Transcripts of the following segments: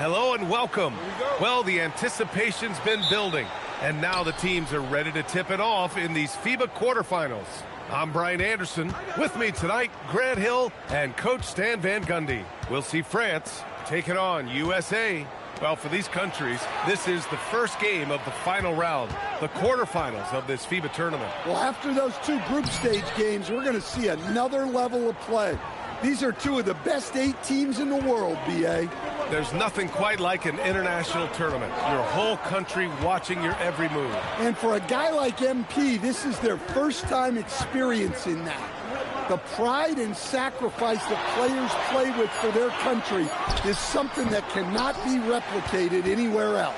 Hello and welcome. Well, the anticipation's been building, and now the teams are ready to tip it off in these FIBA quarterfinals. I'm Brian Anderson. With me tonight, Grant Hill and Coach Stan Van Gundy. We'll see France taking on USA. Well, for these countries, this is the first game of the final round, the quarterfinals of this FIBA tournament. Well, after those two group stage games, we're going to see another level of play. These are two of the best 8 teams in the world, B.A. There's nothing quite like an international tournament. Your whole country watching your every move. And for a guy like MP, this is their first time experiencing that. The pride and sacrifice that players play with for their country is something that cannot be replicated anywhere else.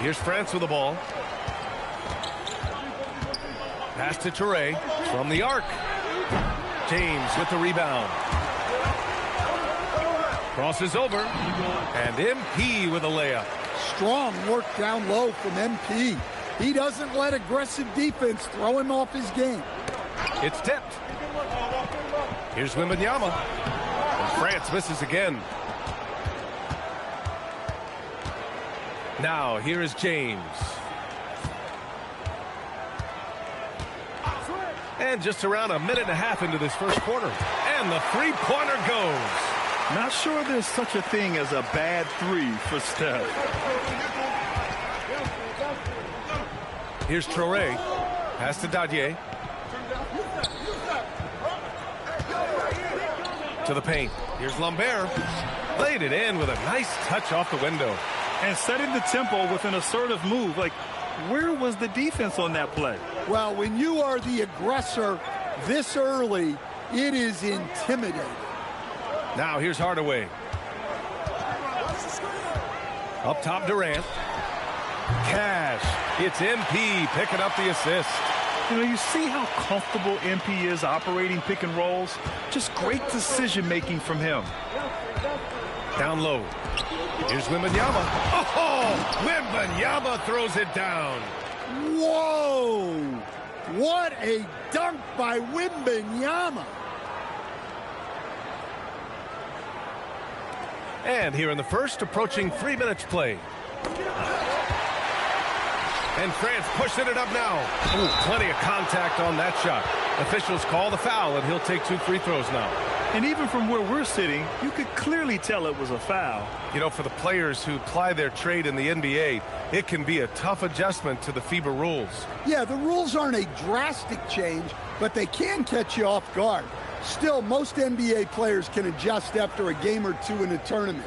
Here's France with the ball. Pass to Toure from the arc. James with the rebound. Crosses over, and MP with a layup. Strong work down low from MP. He doesn't let aggressive defense throw him off his game. It's tipped. Here's Wembanyama. And France misses again. Now, here is James. And just around a minute and a half into this first quarter. And the three-pointer goes. Not sure there's such a thing as a bad three for Steph. Here's Toure. Pass to Ziaire. To the paint. Here's Lambert. Laid it in with a nice touch off the window. And setting the tempo with an assertive move. Like, where was the defense on that play? Well, when you are the aggressor this early, it is intimidating. Now here's Hardaway. Up top, Durant. Cash. It's MP picking up the assist. You know, you see how comfortable MP is operating pick and rolls? Just great decision-making from him. Down low. Here's Wembanyama. Oh! Wembanyama throws it down. Whoa! What a dunk by Wembanyama. And here in the first, approaching 3 minutes play. And France pushing it up now. Ooh, plenty of contact on that shot. Officials call the foul, and he'll take 2 free throws now. And even from where we're sitting, you could clearly tell it was a foul. You know, for the players who ply their trade in the NBA, it can be a tough adjustment to the FIBA rules. Yeah, the rules aren't a drastic change, but they can catch you off guard. Still, most NBA players can adjust after a game or two in a tournament.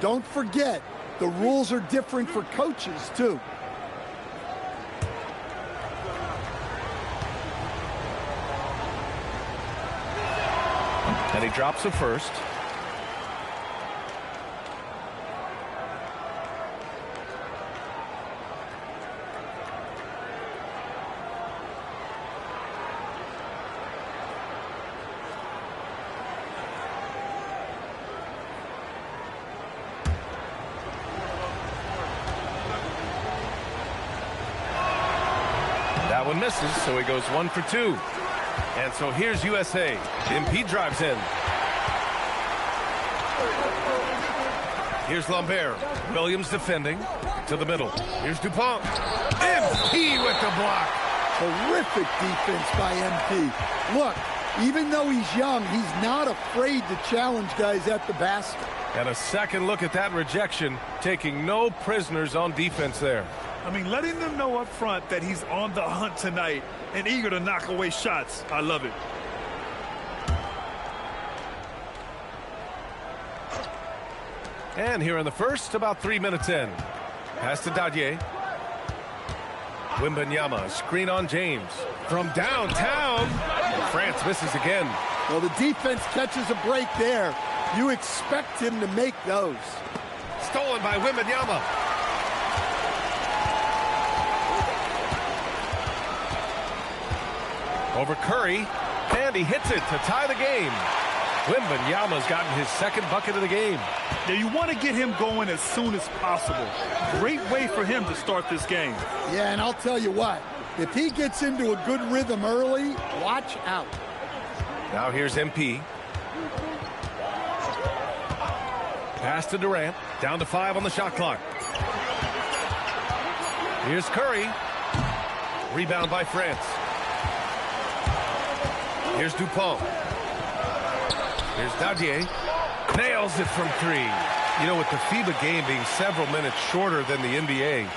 Don't forget, the rules are different for coaches, too. And he drops the first. That one misses, so he goes 1 for 2. And so here's USA. MP drives in. Here's Lambert. Williams defending. To the middle. Here's DuPont. MP with the block. Terrific defense by MP. Look, even though he's young, he's not afraid to challenge guys at the basket. And a second look at that rejection, taking no prisoners on defense there. I mean, letting them know up front that he's on the hunt tonight and eager to knock away shots. I love it. And here in the first, about 3 minutes in. Pass to Ziaire. Wembanyama, screen on James. From downtown, and France misses again. Well, the defense catches a break there. You expect him to make those. Stolen by Wembanyama. Over Curry, and he hits it to tie the game. Wembanyama's gotten his second bucket of the game. Now, you want to get him going as soon as possible. Great way for him to start this game. Yeah, and I'll tell you what, if he gets into a good rhythm early, watch out. Now here's MP. Pass to Durant. Down to 5 on the shot clock. Here's Curry. Rebound by France. Here's Dupont. Here's Ziaire. Nails it from 3. You know, with the FIBA game being several minutes shorter than the NBA,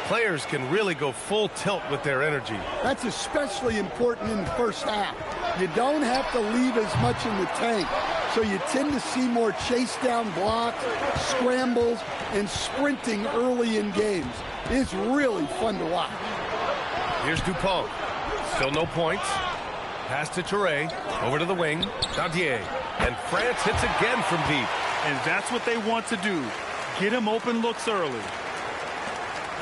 players can really go full tilt with their energy. That's especially important in the first half. You don't have to leave as much in the tank, so you tend to see more chase down blocks, scrambles, and sprinting early in games. It's really fun to watch. Here's Dupont. Still no points. Pass to Touré. Over to the wing. Ziaire. And France hits again from deep. And that's what they want to do. Get him open looks early.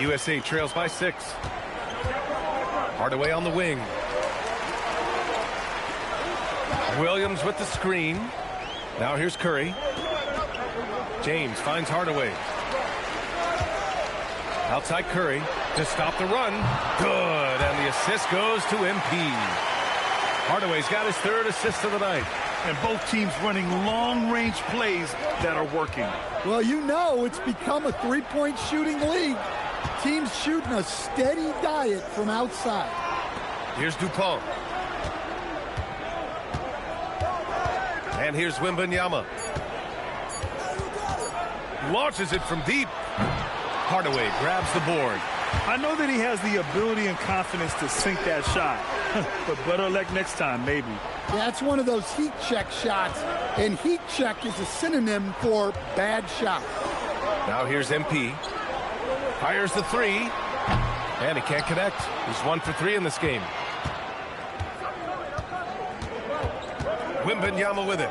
USA trails by 6. Hardaway on the wing. Williams with the screen. Now here's Curry. James finds Hardaway. Outside Curry to stop the run. Good. And the assist goes to MP. Hardaway's got his 3rd assist of the night. And both teams running long-range plays that are working. Well, you know it's become a three-point shooting league. Teams shooting a steady diet from outside. Here's Dupont. And here's Wembanyama. Launches it from deep. Hardaway grabs the board. I know that he has the ability and confidence to sink that shot. But better luck next time, maybe. Yeah, it's one of those heat check shots. And heat check is a synonym for bad shot. Now here's MP. Fires the 3. And he can't connect. He's 1 for 3 in this game. Wembanyama with it.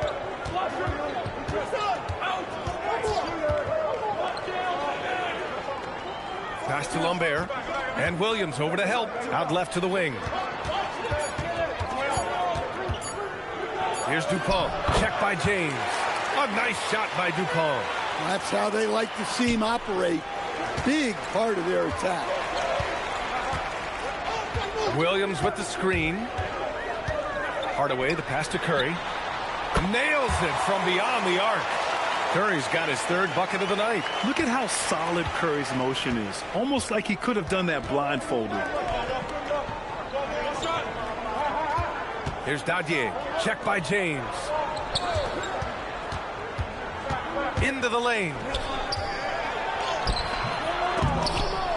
Pass to Lambert. And Williams over to help. Out left to the wing. Here's Dupont. Check by James. A nice shot by Dupont. That's how they like to see him operate. Big part of their attack. Williams with the screen. Hardaway, the pass to Curry. Nails it from beyond the arc. Curry's got his 3rd bucket of the night. Look at how solid Curry's motion is. Almost like he could have done that blindfolded. Here's Ziaire. Check by James. Into the lane.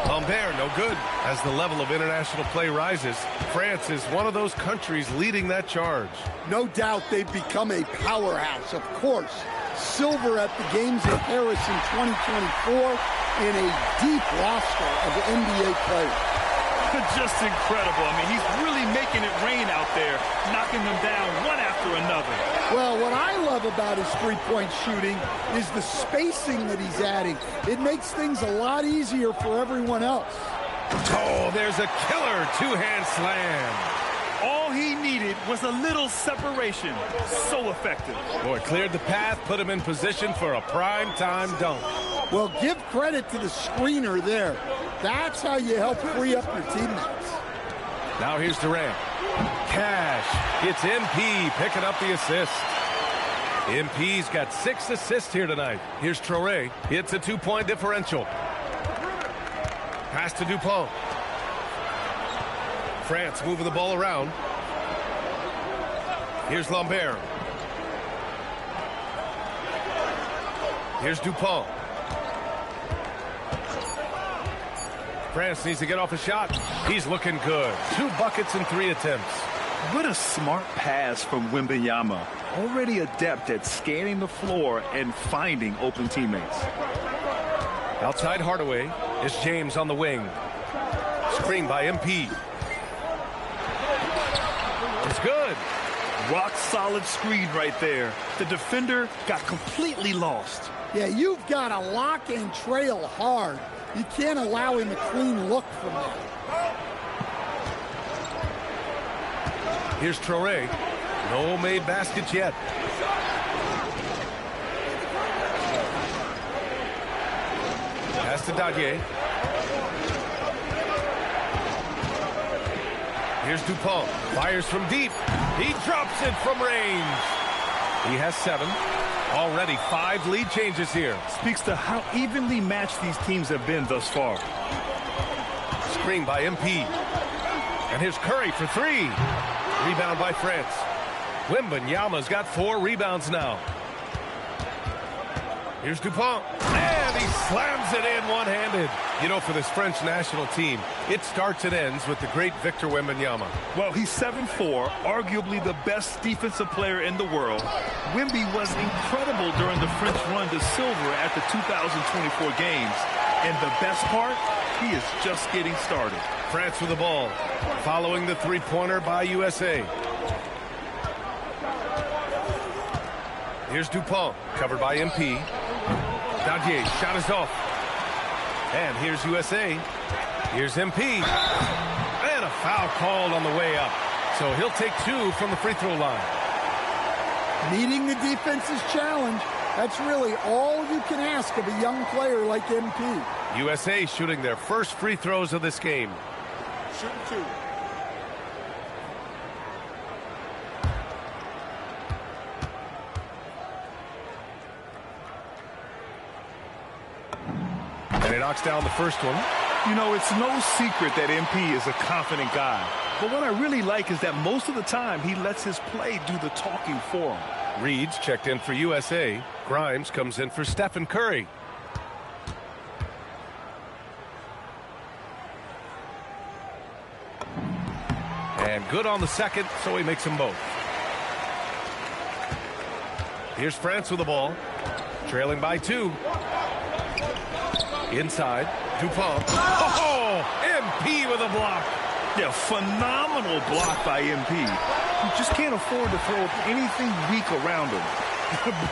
Lambert, no good. As the level of international play rises, France is one of those countries leading that charge. No doubt they've become a powerhouse, of course. Silver at the Games in Paris in 2024 and a deep roster of NBA players. Just incredible. I mean, he's really making it rain out there, knocking them down one after another. Well, what I love about his three-point shooting is the spacing that he's adding. It makes things a lot easier for everyone else. Oh, there's a killer two-hand slam. All he needed was a little separation. So effective. Boy, cleared the path, put him in position for a prime-time dunk. Well, give credit to the screener there. That's how you help free up your teammates. Now here's Durant. Cash. It's MP picking up the assist. MP's got 6 assists here tonight. Here's Touré. It's a 2-point differential. Pass to Dupont. France moving the ball around. Here's Lambert. Here's Dupont. France needs to get off a shot. He's looking good. 2 buckets in 3 attempts. What a smart pass from Wembanyama. Already adept at scanning the floor and finding open teammates. Outside Hardaway is James on the wing. Screen by MP. It's good. Rock solid screen right there. The defender got completely lost. Yeah, you've got to lock and trail hard. You can't allow him a clean look from there. Here's Touré. No made baskets yet. Pass to Ziaire. Here's Dupont. Fires from deep. He drops it from range. He has 7. Already 5 lead changes here. Speaks to how evenly matched these teams have been thus far. Screen by MP. And here's Curry for 3. Rebound by France. Wembanyama's got 4 rebounds now. Here's Dupont. And he slams it in one-handed. You know, for this French national team, it starts and ends with the great Victor Wembanyama. Well, he's 7'4", arguably the best defensive player in the world. Wemby was incredible during the French run to silver at the 2024 games. And the best part, he is just getting started. France with the ball, following the three-pointer by USA. Here's Dupont, covered by MP. Dadier, shot is off. And here's USA. Here's MP. And a foul called on the way up. So he'll take 2 from the free throw line. Meeting the defense's challenge, that's really all you can ask of a young player like MP. USA shooting their first free throws of this game. Shooting 2. And he knocks down the first one. You know, it's no secret that MP is a confident guy. But what I really like is that most of the time he lets his play do the talking for him. Reed's checked in for USA. Grimes comes in for Steph and Curry. And good on the second, so he makes them both. Here's France with the ball. Trailing by 2. Inside, Dupont. Oh, MP with a block. Yeah, phenomenal block by MP. You just can't afford to throw anything weak around him.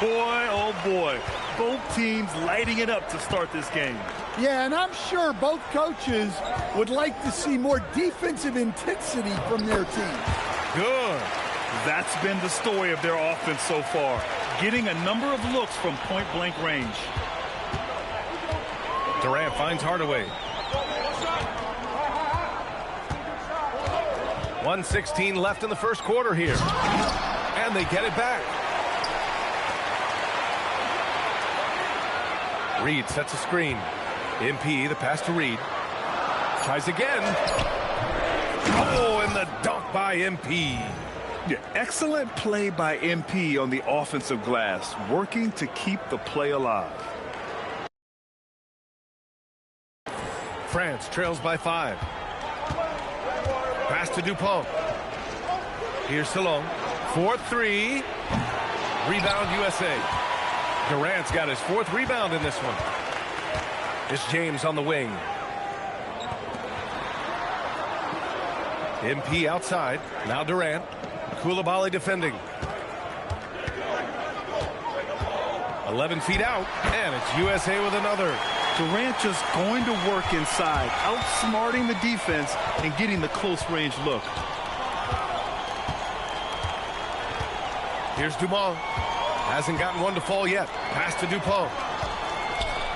Boy, oh boy. Both teams lighting it up to start this game. Yeah, and I'm sure both coaches would like to see more defensive intensity from their team. Good. That's been the story of their offense so far. Getting a number of looks from point-blank range. Durant finds Hardaway. 1:16 left in the first quarter here. And they get it back. Reed sets a screen. MP, the pass to Reed. Tries again. Oh, and the dunk by MP. Yeah, excellent play by MP on the offensive glass, working to keep the play alive. France trails by 5. Pass to Dupont. Here's Salon. 4-3. Rebound USA. Durant's got his 4th rebound in this one. It's James on the wing. MP outside. Now Durant. Koulibaly defending. 11 feet out. And it's USA with another. Durant just going to work inside, outsmarting the defense and getting the close-range look. Here's Dumont. Hasn't gotten one to fall yet. Pass to Dupont.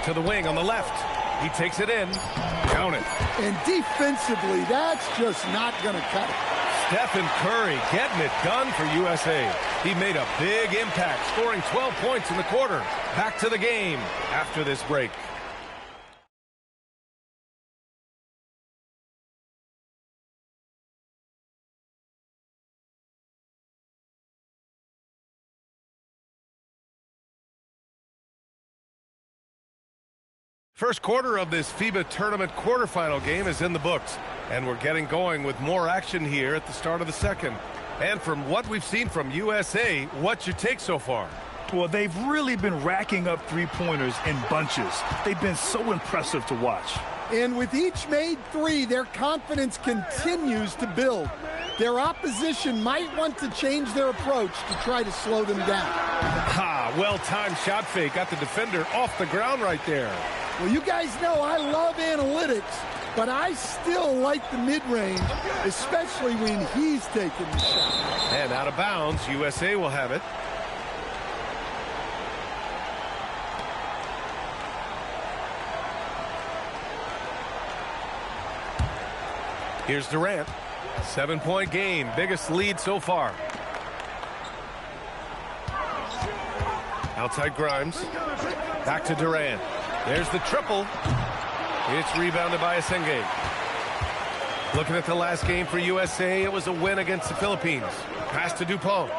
To the wing on the left. He takes it in. Count it. And defensively, that's just not going to cut it. Steph and Curry getting it done for USA. He made a big impact, scoring 12 points in the quarter. Back to the game after this break. First quarter of this FIBA tournament quarterfinal game is in the books, and we're getting going with more action here at the start of the second. And from what we've seen from USA, what's your take so far? Well, they've really been racking up three-pointers in bunches. They've been so impressive to watch. And with each made 3, their confidence continues to build. Their opposition might want to change their approach to try to slow them down. Ha, well-timed shot fake. Got the defender off the ground right there. Well, you guys know I love analytics, but I still like the mid-range, especially when he's taking the shot. And out of bounds, USA will have it. Here's Durant. 7-point game, biggest lead so far. Outside Grimes. Back to Durant. There's the triple. It's rebounded by Asenge. Looking at the last game for USA, it was a win against the Philippines. Pass to Dupont.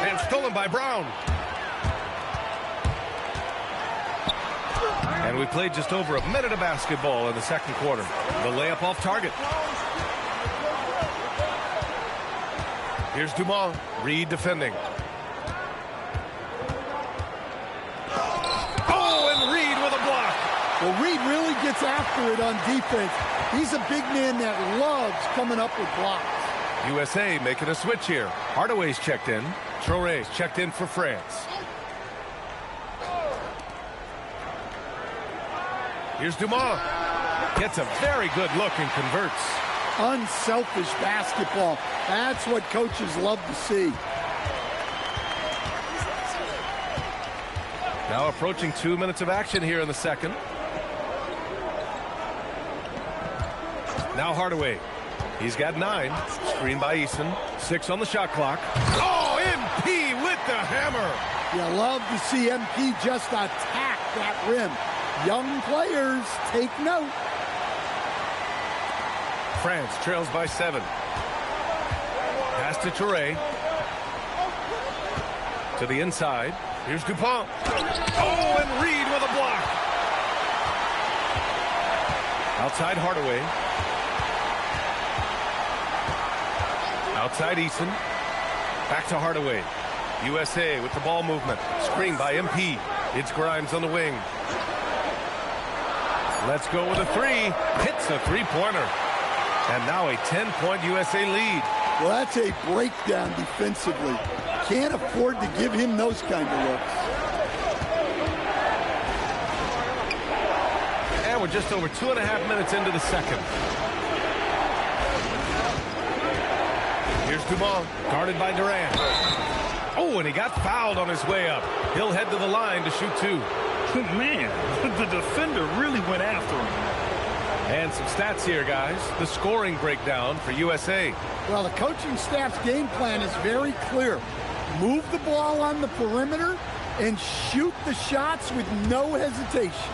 And stolen by Brown. And we played just over a minute of basketball in the second quarter. The layup off target. Here's Dumont. Reed defending. Oh, and Reed with a block. Well, Reed really gets after it on defense. He's a big man that loves coming up with blocks. USA making a switch here. Hardaway's checked in. Traore's checked in for France. Here's Dumont. Gets a very good look and converts. Unselfish basketball. That's what coaches love to see. Now approaching 2 minutes of action here in the second. Now Hardaway. He's got 9. Screen by Eason. 6 on the shot clock. Oh, MP with the hammer. You love to see MP just attack that rim. Young players, take note. France trails by 7. Pass to Toure. To the inside. Here's Dupont. Oh, and Reed with a block. Outside Hardaway. Outside Eason. Back to Hardaway. USA with the ball movement. Screen by MP. It's Grimes on the wing. Let's go with a 3. Hits a three-pointer. And now a 10-point USA lead. Well, that's a breakdown defensively. Can't afford to give him those kind of looks. And we're just over 2.5 minutes into the second. Here's Dumont, guarded by Durant. Oh, and he got fouled on his way up. He'll head to the line to shoot 2. Man, the defender really went after him. And some stats here, guys. The scoring breakdown for USA. Well, the coaching staff's game plan is very clear. Move the ball on the perimeter and shoot the shots with no hesitation.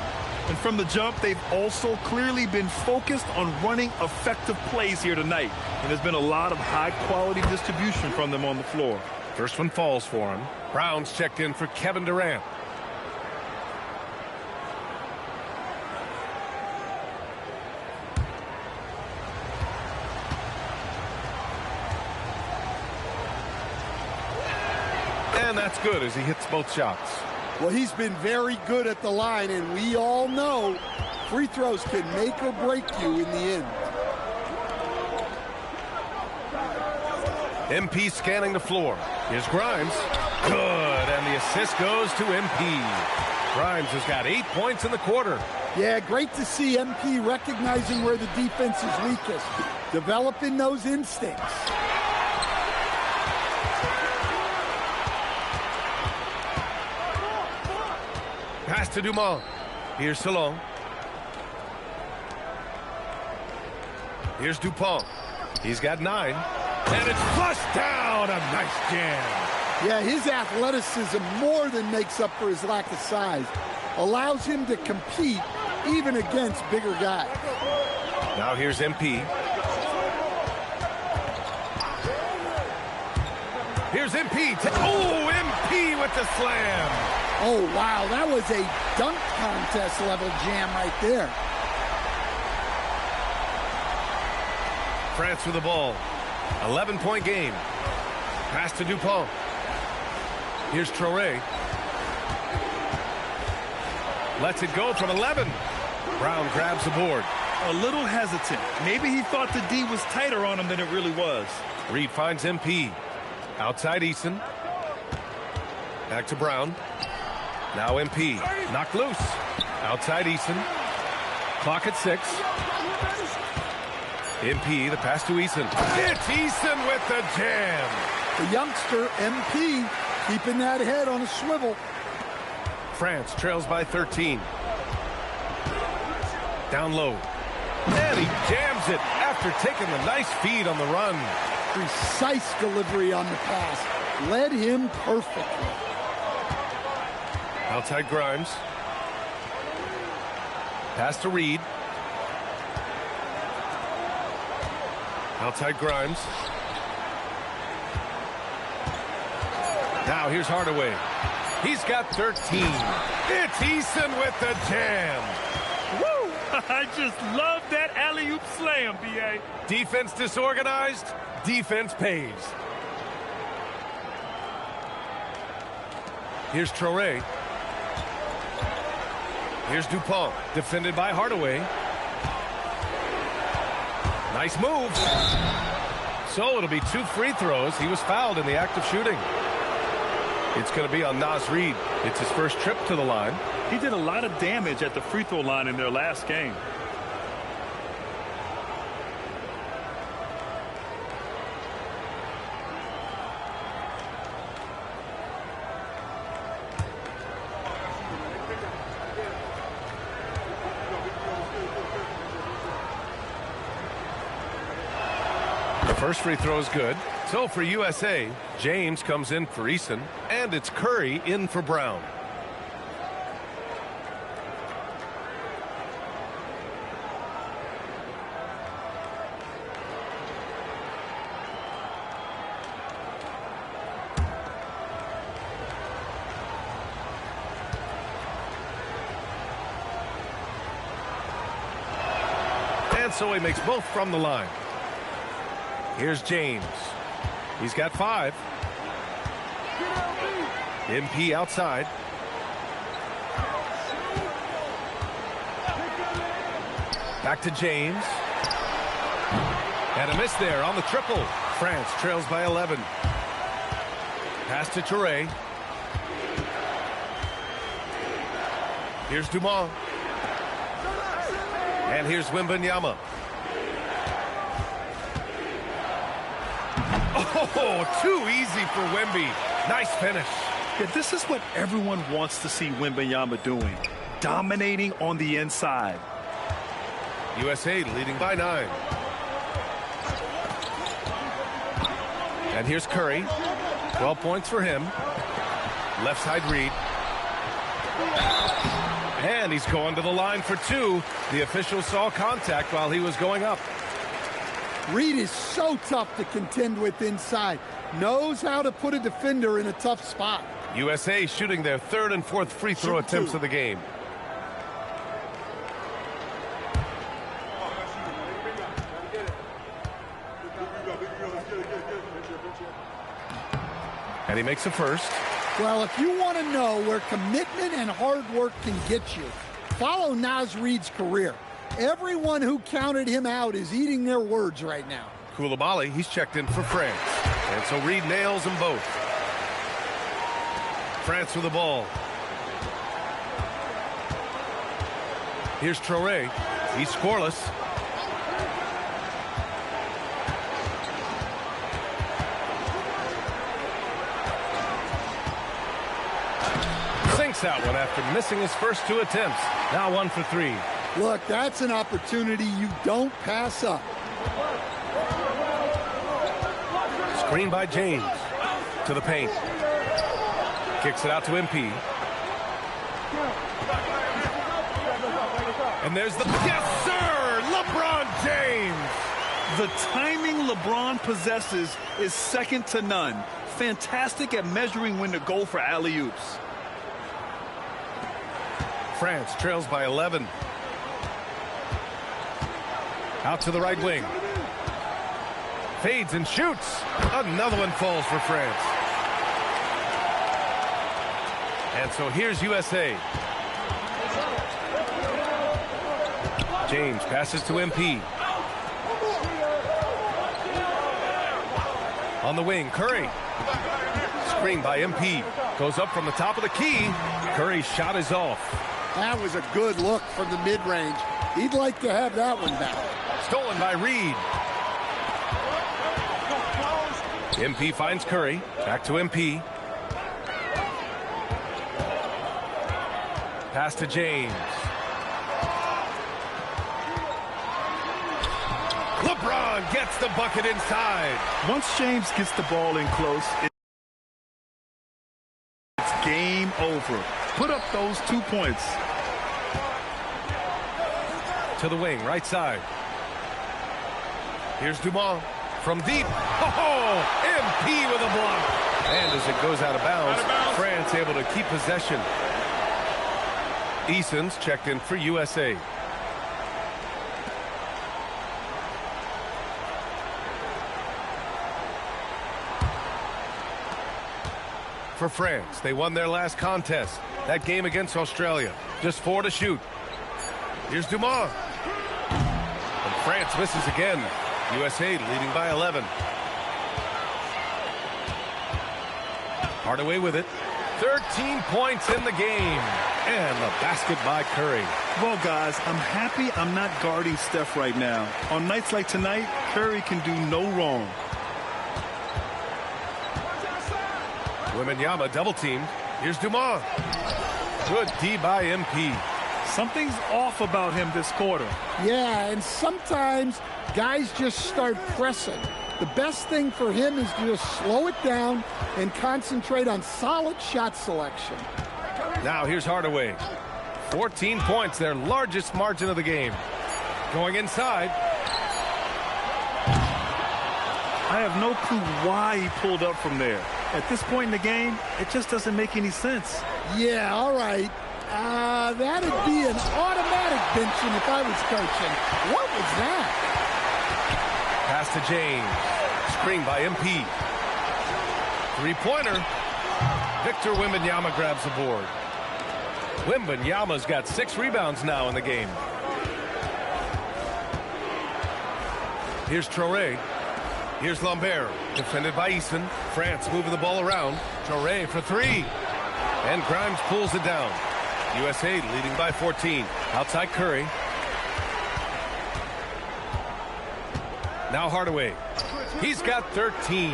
And from the jump, they've also clearly been focused on running effective plays here tonight. And there's been a lot of high-quality distribution from them on the floor. First one falls for him. Brown's checked in for Kevin Durant. And that's good as he hits both shots. Well, he's been very good at the line, and we all know free throws can make or break you in the end. MP scanning the floor. Here's Grimes. Good, and the assist goes to MP. Grimes has got 8 points in the quarter. Yeah, great to see MP recognizing where the defense is weakest, developing those instincts. Pass to Dumont. Here's Salon. Here's Dupont. He's got 9. And it's flushed down. A nice jam. Yeah, his athleticism more than makes up for his lack of size. Allows him to compete even against bigger guys. Now here's MP. Here's MP. Oh, MP with the slam. Oh, wow, that was a dunk contest level jam right there. France with the ball. 11-point game. Pass to Dupont. Here's Traore. Lets it go from 11. Brown grabs the board. A little hesitant. Maybe he thought the D was tighter on him than it really was. Reed finds MP. Outside Eason. Back to Brown. Now MP. Knocked loose. Outside Eason. Clock at 6. MP, the pass to Eason. It's Eason with the jam. The youngster, MP, keeping that head on a swivel. France trails by 13. Down low. And he jams it after taking the nice feed on the run. Precise delivery on the pass. Led him perfectly. Outside Grimes. Pass to Reed. Outside Grimes. Now here's Hardaway. He's got 13. It's Eason with the jam. Woo! I just love that alley-oop slam, B.A. Defense disorganized, defense pays. Here's Traore. Here's Dupont, defended by Hardaway. Nice move. So it'll be 2 free throws. He was fouled in the act of shooting. It's going to be on Naz Reid. It's his first trip to the line. He did a lot of damage at the free throw line in their last game. The first free throw is good. So for USA, James comes in for Eason, and it's Curry in for Brown. And so he makes both from the line. Here's James. He's got 5. MP outside. Back to James. And a miss there on the triple. France trails by 11. Pass to Toure. Here's Dumont. And here's Wembanyama. Oh, too easy for Wemby. Nice finish. Yeah, this is what everyone wants to see Wembanyama doing. Dominating on the inside. USA leading by 9. And here's Curry. 12 points for him. Left side Reed. And he's going to the line for 2. The official saw contact while he was going up. Reed is so tough to contend with inside. Knows how to put a defender in a tough spot. USA shooting their 3rd and 4th free throw attempts of the game. And he makes a first. Well, if you want to know where commitment and hard work can get you, follow Naz Reid's career. Everyone who counted him out is eating their words right now. Koulibaly, he's checked in for France. And so Reed nails them both. France with the ball. Here's Traore. He's scoreless. Sinks that one after missing his first 2 attempts. Now 1 for 3. Look, that's an opportunity you don't pass up. Screen by James. To the paint. Kicks it out to MP. And there's the... Yes, sir! LeBron James! The timing LeBron possesses is second to none. Fantastic at measuring when to go for alley-oops. France trails by 11. Out to the right wing. Fades and shoots. Another one falls for France. And so here's USA. James passes to MP. On the wing, Curry. Screen by MP. Goes up from the top of the key. Curry's shot is off. That was a good look from the mid-range. He'd like to have that one back. Stolen by Reed. MP finds Curry. Back to MP. Pass to James. LeBron gets the bucket inside. Once James gets the ball in close, it's game over. Put up those 2 points. To the wing, right side. Here's Dumont from deep. Oh, MP with a block. And as it goes out of bounds, France able to keep possession. Eason's checked in for USA. For France, they won their last contest. That game against Australia. Just 4 to shoot. Here's Dumont. And France misses again. USA leading by 11. Hardaway with it. 13 points in the game. And the basket by Curry. Well, guys, I'm happy I'm not guarding Steph right now. On nights like tonight, Curry can do no wrong. Wembanyama double teamed. Here's Dumont. Good D by MP. Something's off about him this quarter. Yeah, and sometimes guys just start pressing. The best thing for him is to just slow it down and concentrate on solid shot selection. Now here's Hardaway. 14 points, their largest margin of the game. Going inside. I have no clue why he pulled up from there. At this point in the game, it just doesn't make any sense. Yeah, all right. That'd be an automatic benching if I was coaching. What was that? Pass to James. Screen by MP. Three-pointer. Victor Wembanyama grabs the board. Wembanyama's got 6 rebounds now in the game. Here's Traoré. Here's Lambert, defended by Eason. France moving the ball around. Traoré for 3. And Grimes pulls it down. USA leading by 14. Outside Curry. Now Hardaway. He's got 13.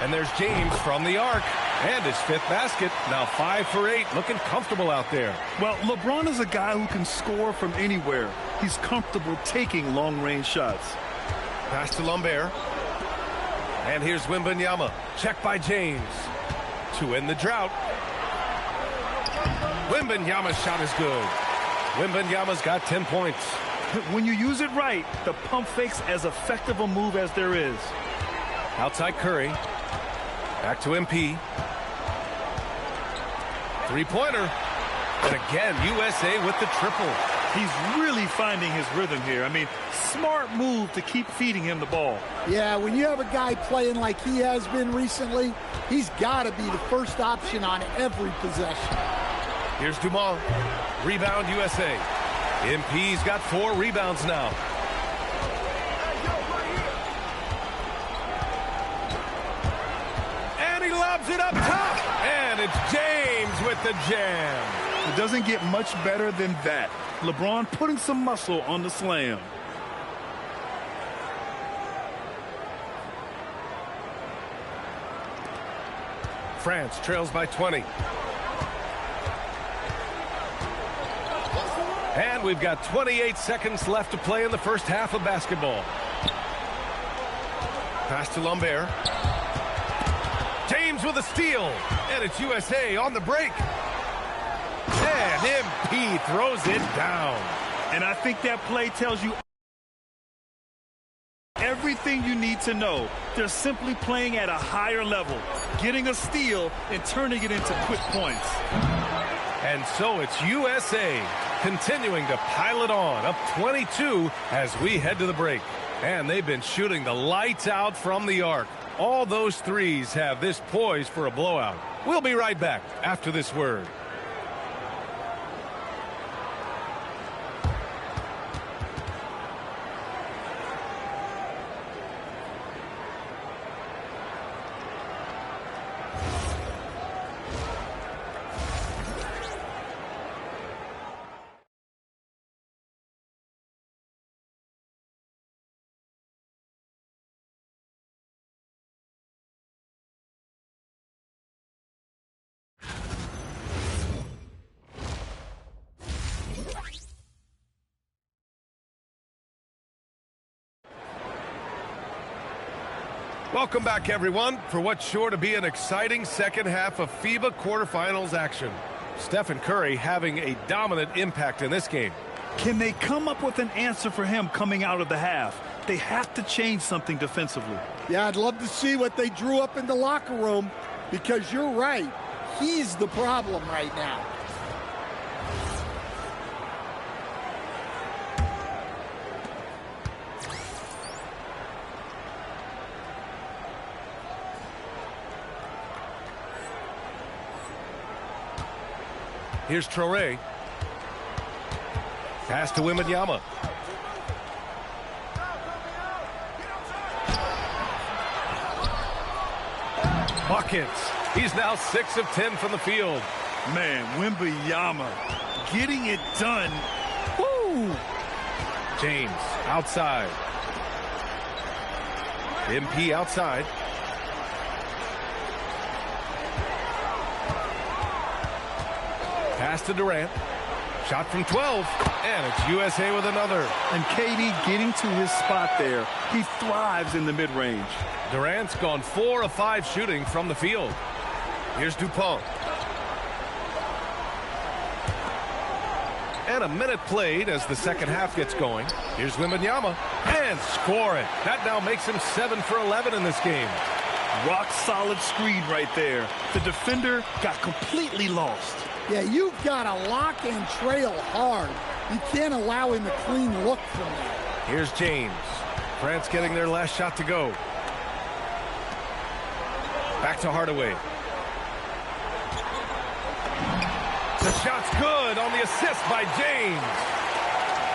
And there's James from the arc. And his 5th basket. Now 5 for 8. Looking comfortable out there. Well, LeBron is a guy who can score from anywhere. He's comfortable taking long-range shots. Pass to Lambert. And here's Wembanyama. Check by James. To end the drought. Wembanyama's shot is good. Wembanyama's got 10 points. When you use it right, the pump fake's as effective a move as there is. Outside Curry. Back to MP. Three-pointer. And again, USA with the triple. He's really finding his rhythm here. I mean, smart move to keep feeding him the ball. Yeah, when you have a guy playing like he has been recently, he's got to be the first option on every possession. Here's Dumont. Rebound USA. MP's got 4 rebounds now. And he lobs it up top. And it's James with the jam. It doesn't get much better than that. LeBron putting some muscle on the slam. France trails by 20. And we've got 28 seconds left to play in the first half of basketball. Pass to Lambert. James with a steal. And it's USA on the break. And MP throws it down. And I think that play tells you everything you need to know. They're simply playing at a higher level, getting a steal and turning it into quick points. And so it's USA continuing to pile it on, up 22 as we head to the break. And they've been shooting the lights out from the arc. All those threes have this poised for a blowout. We'll be right back after this word. Welcome back, everyone, for what's sure to be an exciting second half of FIBA quarterfinals action. Steph and Curry having a dominant impact in this game. Can they come up with an answer for him coming out of the half? They have to change something defensively. Yeah, I'd love to see what they drew up in the locker room, because you're right. He's the problem right now. Here's Traore. Pass to Wembanyama. Buckets. He's now 6 of 10 from the field. Man, Wembanyama getting it done. Woo! James outside. MP outside. Pass to Durant. Shot from 12. And it's USA with another. And KD getting to his spot there. He thrives in the mid-range. Durant's gone 4 of 5 shooting from the field. Here's Dupont. And a minute played as the second half gets going. Here's Wembanyama. And score it. That now makes him 7 for 11 in this game. Rock solid screen right there. The defender got completely lost. Yeah, you've got to lock and trail hard. You can't allow him a clean look from there. Here's James. France getting their last shot to go. Back to Hardaway. The shot's good on the assist by James.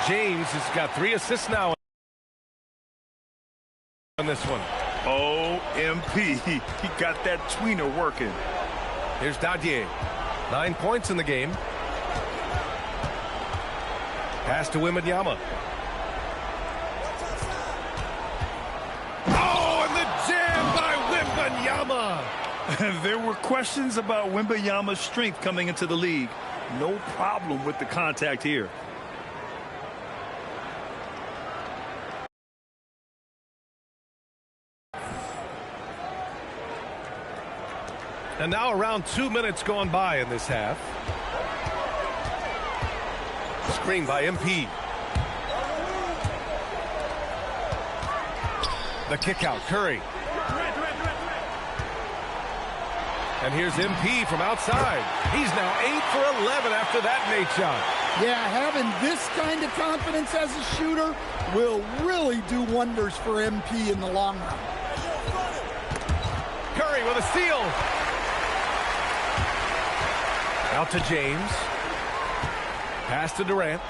James has got 3 assists now on this one. OMP. He got that tweener working. Here's Ziaire. 9 points in the game. Pass to Wembanyama. Oh, and the jam by Wembanyama. There were questions about Wembanyama's strength coming into the league. No problem with the contact here. And now around 2 minutes gone by in this half. Screen by MP. The kick out, Curry. And here's MP from outside. He's now 8 for 11 after that Nate shot. Yeah, having this kind of confidence as a shooter will really do wonders for MP in the long run. Curry with a steal. Out to James. Pass to Durant.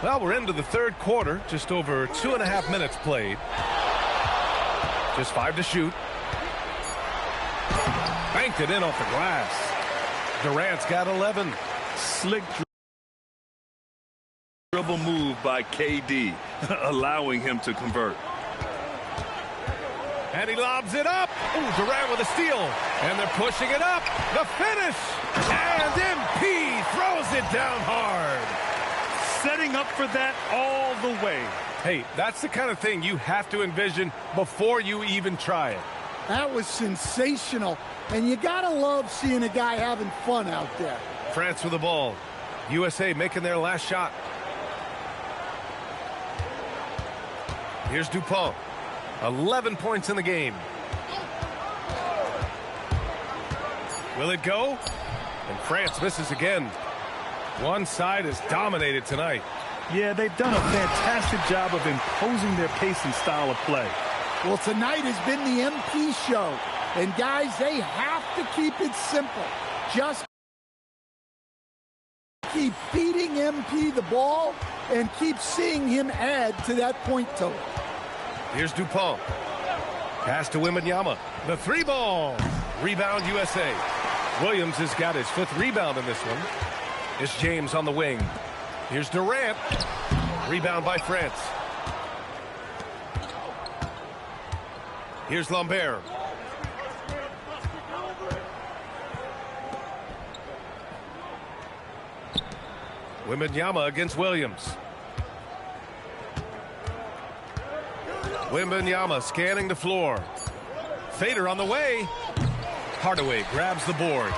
Well, we're into the third quarter. Just over 2.5 minutes played. Just 5 to shoot. Banked it in off the glass. Durant's got 11. Slick dribble move by KD, allowing him to convert. And he lobs it up. Ooh, Durant with a steal. And they're pushing it up. The finish. And MP throws it down hard. Setting up for that all the way. Hey, that's the kind of thing you have to envision before you even try it. That was sensational. And you got to love seeing a guy having fun out there. France with the ball. USA making their last shot. Here's Dupont. 11 points in the game. Will it go? And France misses again. One side is dominated tonight. Yeah, they've done a fantastic job of imposing their pace and style of play. Well, tonight has been the MP show. And guys, they have to keep it simple. Just keep feeding MP the ball and keep seeing him add to that point total. Here's Dupont. Pass to Wembanyama. The 3-ball. Rebound USA. Williams has got his 5th rebound in this one. It's James on the wing. Here's Durant. Rebound by France. Here's Lambert. Wembanyama against Williams. Wembanyama scanning the floor. Fader on the way. Hardaway grabs the board.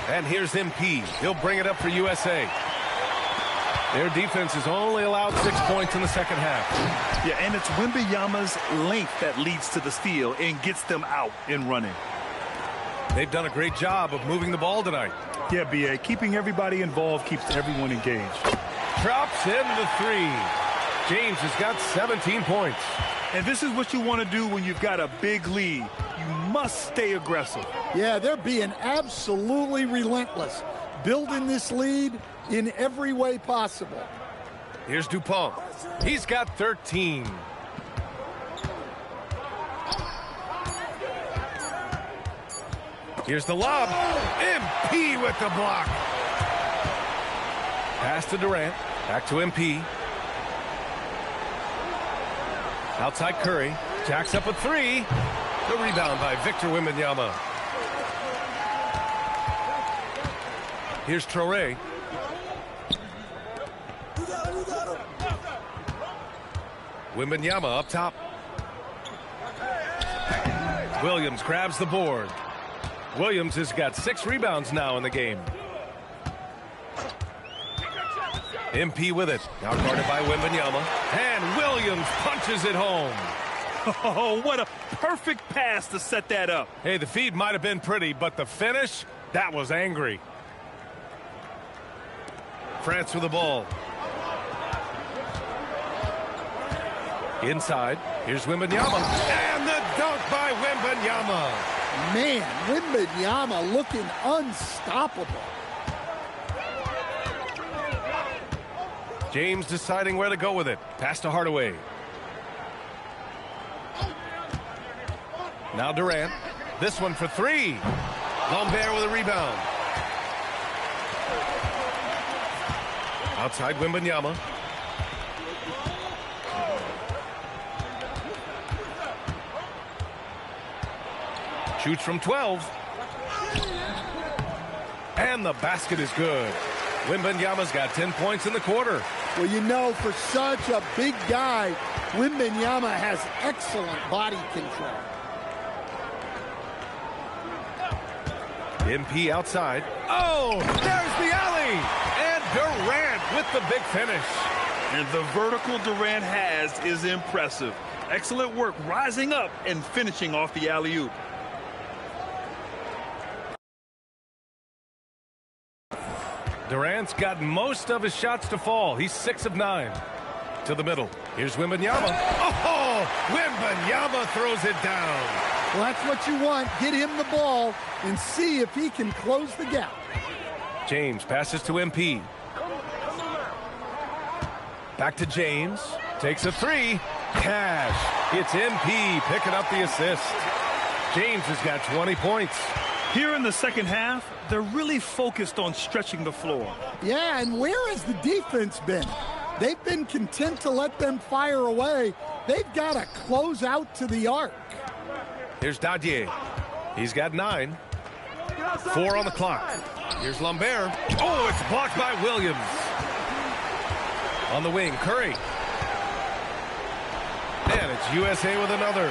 And here's MP. He'll bring it up for USA. Their defense has only allowed 6 points in the second half. Yeah, and it's Wembanyama's length that leads to the steal and gets them out and running. They've done a great job of moving the ball tonight. Yeah, B.A., keeping everybody involved keeps everyone engaged. Drops in the three. James has got 17 points. And this is what you want to do when you've got a big lead. You must stay aggressive. Yeah, they're being absolutely relentless, building this lead in every way possible. Here's Dupont. He's got 13. Here's the lob. MP with the block. Pass to Durant. Back to MP. Outside Curry. Jacks up a three. The rebound by Victor Wembanyama. Here's Traore. Wembanyama up top. Williams grabs the board. Williams has got 6 rebounds now in the game. MP with it. Now guarded by Wembanyama. And Williams punches it home. Oh, what a perfect pass to set that up. Hey, the feed might have been pretty, but the finish, that was angry. France with the ball. Inside. Here's Wembanyama. And the dunk by Wembanyama. Man, Wembanyama looking unstoppable. James deciding where to go with it. Pass to Hardaway. Now Durant. This one for 3. Lambert with a rebound. Outside Wembanyama. Shoots from 12. And the basket is good. Wembanyama's got 10 points in the quarter. Well, you know, for such a big guy, Wembanyama has excellent body control. MP outside. Oh, there's the alley. And Durant with the big finish. And the vertical Durant has is impressive. Excellent work rising up and finishing off the alley-oop. Durant's got most of his shots to fall. He's 6 of 9. To the middle. Here's Wembanyama. Oh, Wembanyama throws it down. Well, that's what you want. Get him the ball and see if he can close the gap. James passes to MP. Back to James. Takes a 3. Cash. It's MP picking up the assist. James has got 20 points. Here in the second half, they're really focused on stretching the floor. Yeah, and where has the defense been? They've been content to let them fire away. They've got to close out to the arc. Here's Ziaire. He's got 9. 4 on the clock. Here's Lambert. Oh, it's blocked by Williams. On the wing, Curry. And it's USA with another.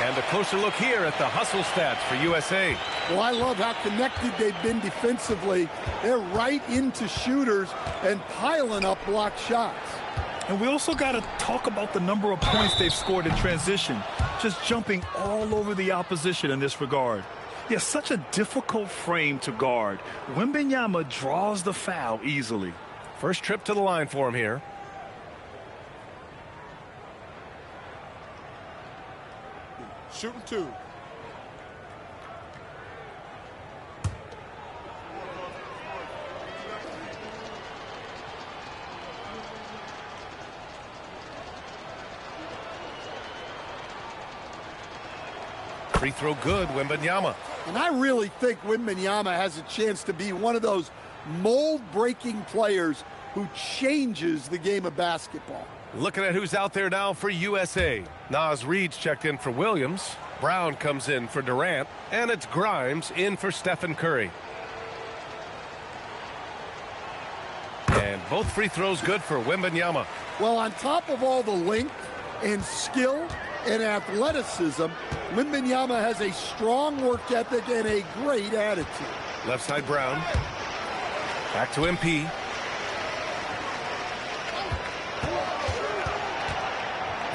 And a closer look here at the hustle stats for USA. Well, I love how connected they've been defensively. They're right into shooters and piling up blocked shots. And we also got to talk about the number of points they've scored in transition, just jumping all over the opposition in this regard. Yeah, such a difficult frame to guard. Wembanyama draws the foul easily. First trip to the line for him here. Shooting 2. Free throw good, Wembanyama. And I really think Wembanyama has a chance to be one of those mold-breaking players who changes the game of basketball. Looking at who's out there now for USA. Naz Reid's checked in for Williams. Brown comes in for Durant. And it's Grimes in for Stephen Curry. And both free throws good for Wembanyama. Well, on top of all the length and skill and athleticism, Wembanyama has a strong work ethic and a great attitude. Left side Brown. Back to MP.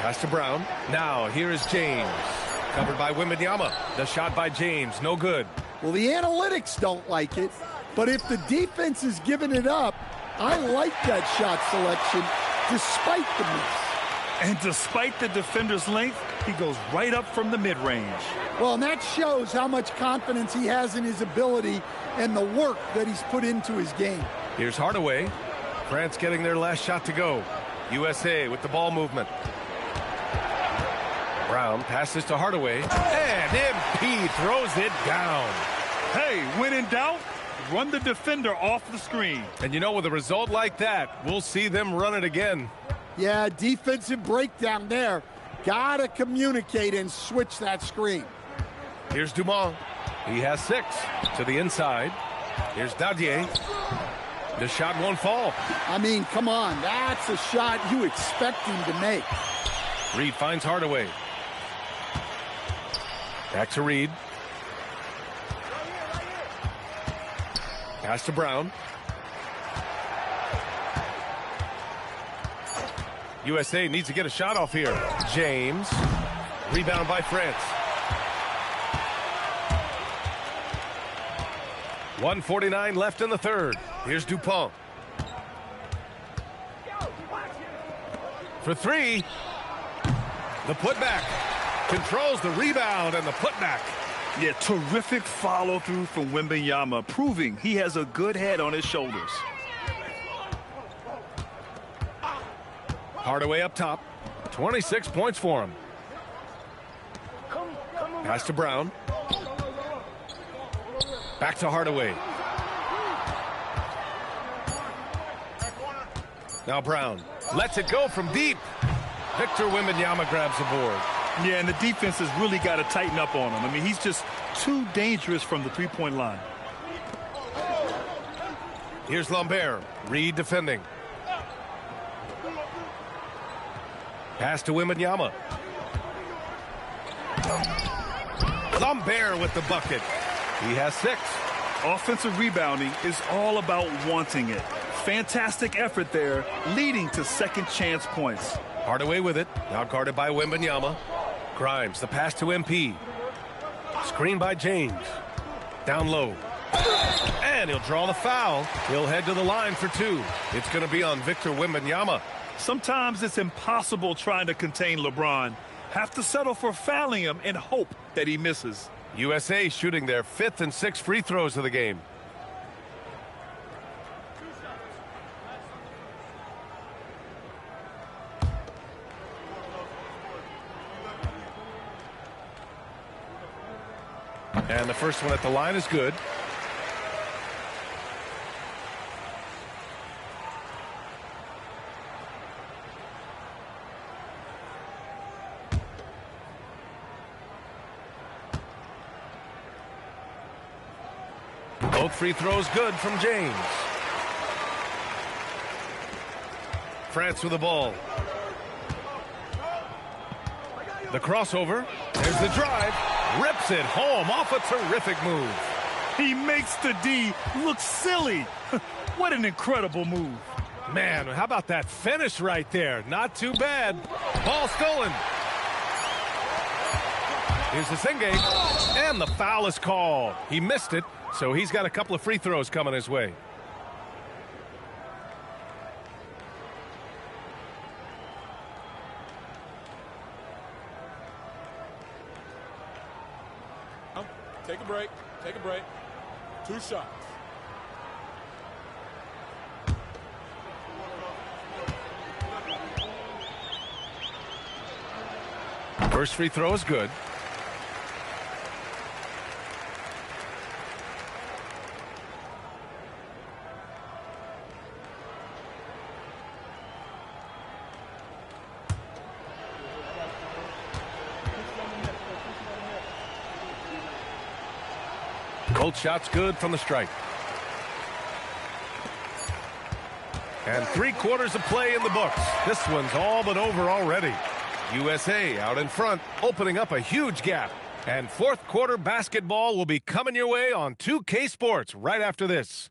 Pass to Brown. Now here is James. Covered by Wembanyama. The shot by James. No good. Well, the analytics don't like it, but if the defense is giving it up, I like that shot selection despite the miss. And despite the defender's length, he goes right up from the mid-range. Well, and that shows how much confidence he has in his ability and the work that he's put into his game. Here's Hardaway. France getting their last shot to go. USA with the ball movement. Brown passes to Hardaway. And MP throws it down. Hey, when in doubt, run the defender off the screen. And you know, with a result like that, we'll see them run it again. Yeah, defensive breakdown there. Gotta communicate and switch that screen. Here's Dumont. He has 6 to the inside. Here's Dadier. The shot won't fall. I mean, come on. That's a shot you expect him to make. Reed finds Hardaway. Back to Reed. Pass to Brown. USA needs to get a shot off here. James. Rebound by France. 1:49 left in the third. Here's Dupont. For 3. The putback. Controls the rebound and the putback. Yeah, terrific follow-through from Wembanyama, proving he has a good head on his shoulders. Hardaway up top. 26 points for him. Pass to Brown. Back to Hardaway. Now Brown lets it go from deep. Victor Wembanyama grabs the board. Yeah, and the defense has really got to tighten up on him. I mean, he's just too dangerous from the three-point line. Here's Lambert. Reed defending. Pass to Wembanyama. Lambert with the bucket. He has 6. Offensive rebounding is all about wanting it. Fantastic effort there, leading to second chance points. Hardaway with it. Now guarded by Wembanyama. Grimes, the pass to MP. Screen by James. Down low. And he'll draw the foul. He'll head to the line for 2. It's going to be on Victor Wembanyama. Sometimes it's impossible trying to contain LeBron. Have to settle for fouling him and hope that he misses. USA shooting their 5th and 6th free throws of the game. And the first one at the line is good. Both free throws good from James. France with the ball. The crossover. There's the drive. Rips it home off a terrific move. He makes the D look silly. What an incredible move. Man, how about that finish right there? Not too bad. Ball stolen. Here's the Singate. And the foul is called. He missed it, so he's got a couple of free throws coming his way. Take a break. Take a break. 2 shots. First free throw is good. Both shots good from the stripe. And 3/4 of play in the books. This one's all but over already. USA out in front, opening up a huge gap. And fourth quarter basketball will be coming your way on 2K Sports right after this.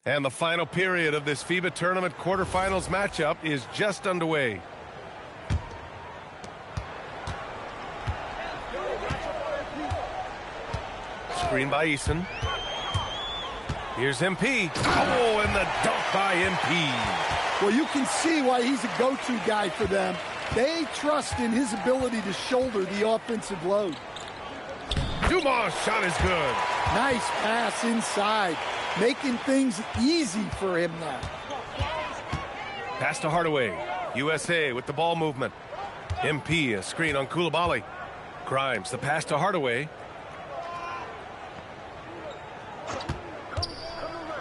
And the final period of this FIBA tournament quarterfinals matchup is just underway. Screen by Eason. Here's MP. Oh, and the dunk by MP. Well, you can see why he's a go-to guy for them. They trust in his ability to shoulder the offensive load. Dumas' shot is good. Nice pass inside, making things easy for him now. Pass to Hardaway. USA with the ball movement. MP, a screen on Coulibaly. Grimes, the pass to Hardaway.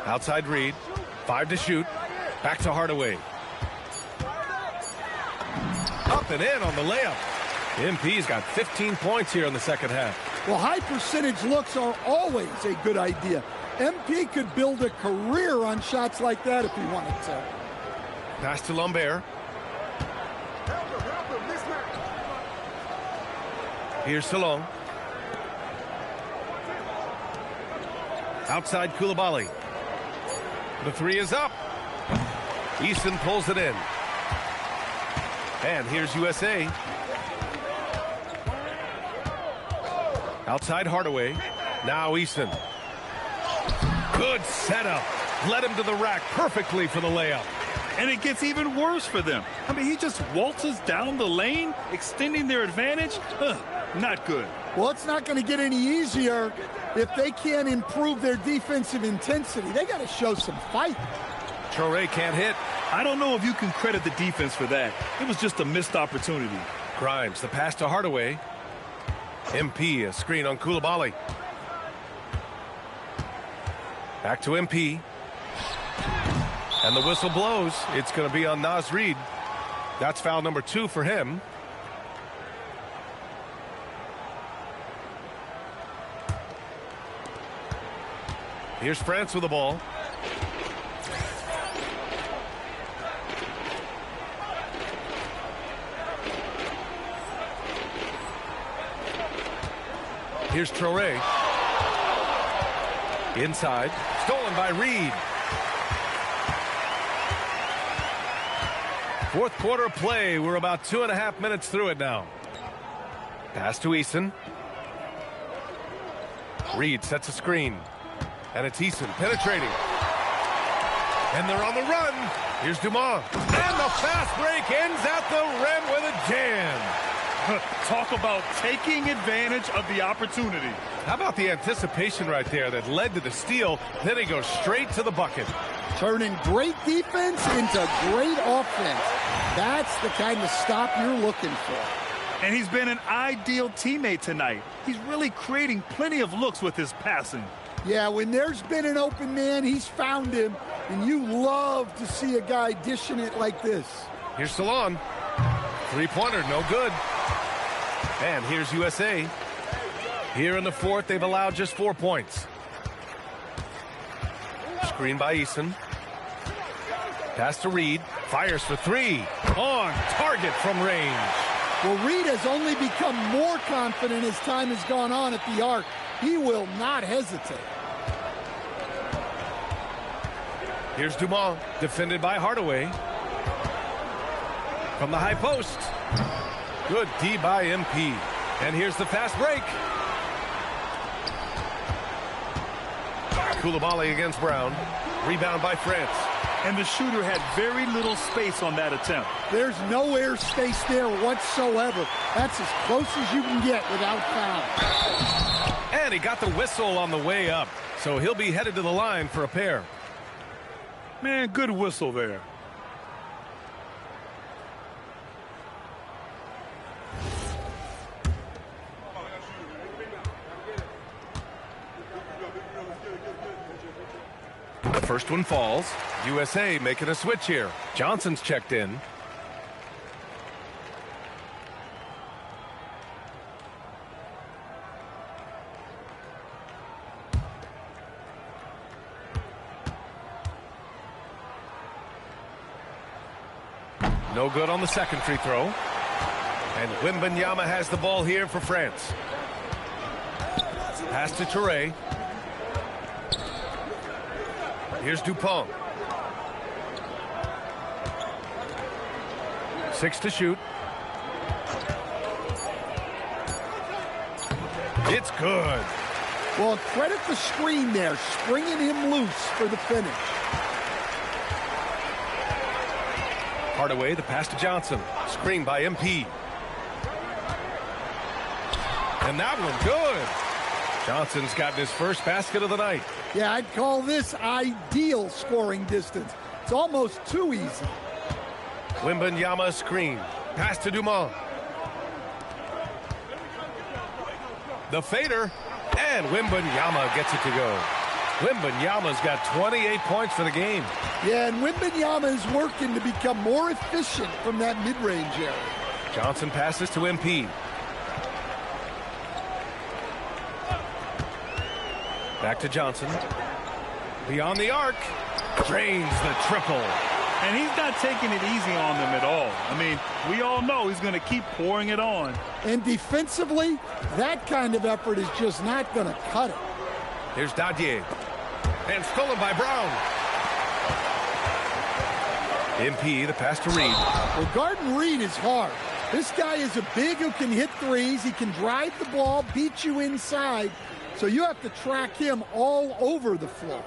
Outside Reed. 5 to shoot. Back to Hardaway. Up and in on the layup. MP's got 15 points here in the second half. Well, high percentage looks are always a good idea. MP could build a career on shots like that if he wanted to. Pass to Lambert. Here's Salon. Outside Coulibaly. The three is up. Eason pulls it in. And here's USA. Outside Hardaway. Now Eason. Good setup. Led him to the rack perfectly for the layup. And it gets even worse for them. I mean, he just waltzes down the lane, extending their advantage. Not good. Well, it's not going to get any easier if they can't improve their defensive intensity. They got to show some fight. Traore can't hit. I don't know if you can credit the defense for that. It was just a missed opportunity. Grimes, the pass to Hardaway. MP, a screen on Coulibaly. Back to MP. And the whistle blows. It's going to be on Naz Reid. That's foul number 2 for him. Here's France with the ball. Here's Traore. Inside. Stolen by Reid. Fourth quarter of play. We're about 2.5 minutes through it now. Pass to Eason. Reid sets a screen. And it's Eason penetrating. And they're on the run. Here's Dumas. And the fast break ends at the rim with a jam. Talk about taking advantage of the opportunity. How about the anticipation right there that led to the steal? Then he goes straight to the bucket. Turning great defense into great offense. That's the kind of stop you're looking for. And he's been an ideal teammate tonight. He's really creating plenty of looks with his passing. Yeah, when there's been an open man, he's found him. And you love to see a guy dishing it like this. Here's Salon. Three-pointer, no good. And here's USA. Here in the fourth, they've allowed just 4 points. Screen by Eason. Pass to Reid. Fires for 3. On target from range. Well, Reid has only become more confident as time has gone on at the arc. He will not hesitate. Here's Dumas, defended by Hardaway. From the high post. Good D by MP. And here's the fast break. Coulibaly against Brown. Rebound by France. And the shooter had very little space on that attempt. There's no air space there whatsoever. That's as close as you can get without foul. And he got the whistle on the way up. So he'll be headed to the line for a pair. Man, good whistle there. The first one falls. USA making a switch here. Johnson's checked in. No good on the second free throw. And Wembanyama has the ball here for France. Pass to Toure. Here's Dupont. 6 to shoot. It's good. Well, credit the screen there, springing him loose for the finish. Hardaway, the pass to Johnson. Screen by MP. And that one good. Johnson's gotten his first basket of the night. Yeah, I'd call this ideal scoring distance. It's almost too easy. Wembanyama screen. Pass to Dumont. The fader. And Wembanyama gets it to go. Wembanyama's got 28 points for the game. Yeah, and Wembanyama is working to become more efficient from that mid-range area. Johnson passes to MP. Back to Johnson. Beyond the arc. Drains the triple. And he's not taking it easy on them at all. I mean, we all know he's going to keep pouring it on. And defensively, that kind of effort is just not going to cut it. Here's Ziaire. And stolen by Brown. MP, the pass to Reed. Well, guarding Reed is hard. This guy is a big who can hit threes. He can drive the ball, beat you inside. So you have to track him all over the floor.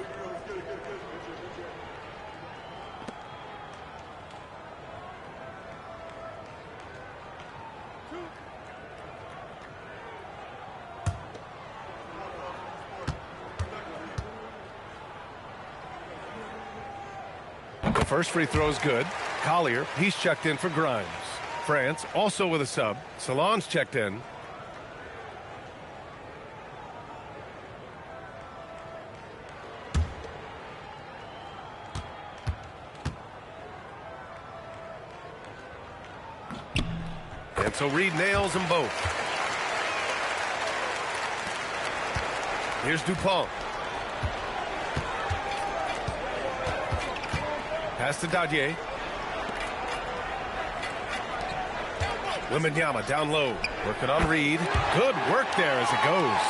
The first free throw is good. Collier, he's checked in for Grimes. France also with a sub. Salon's checked in. And so Reed nails them both. Here's Dupont. Pass to Ziaire. Wembanyama down low. Working on Reed. Good work there as it goes.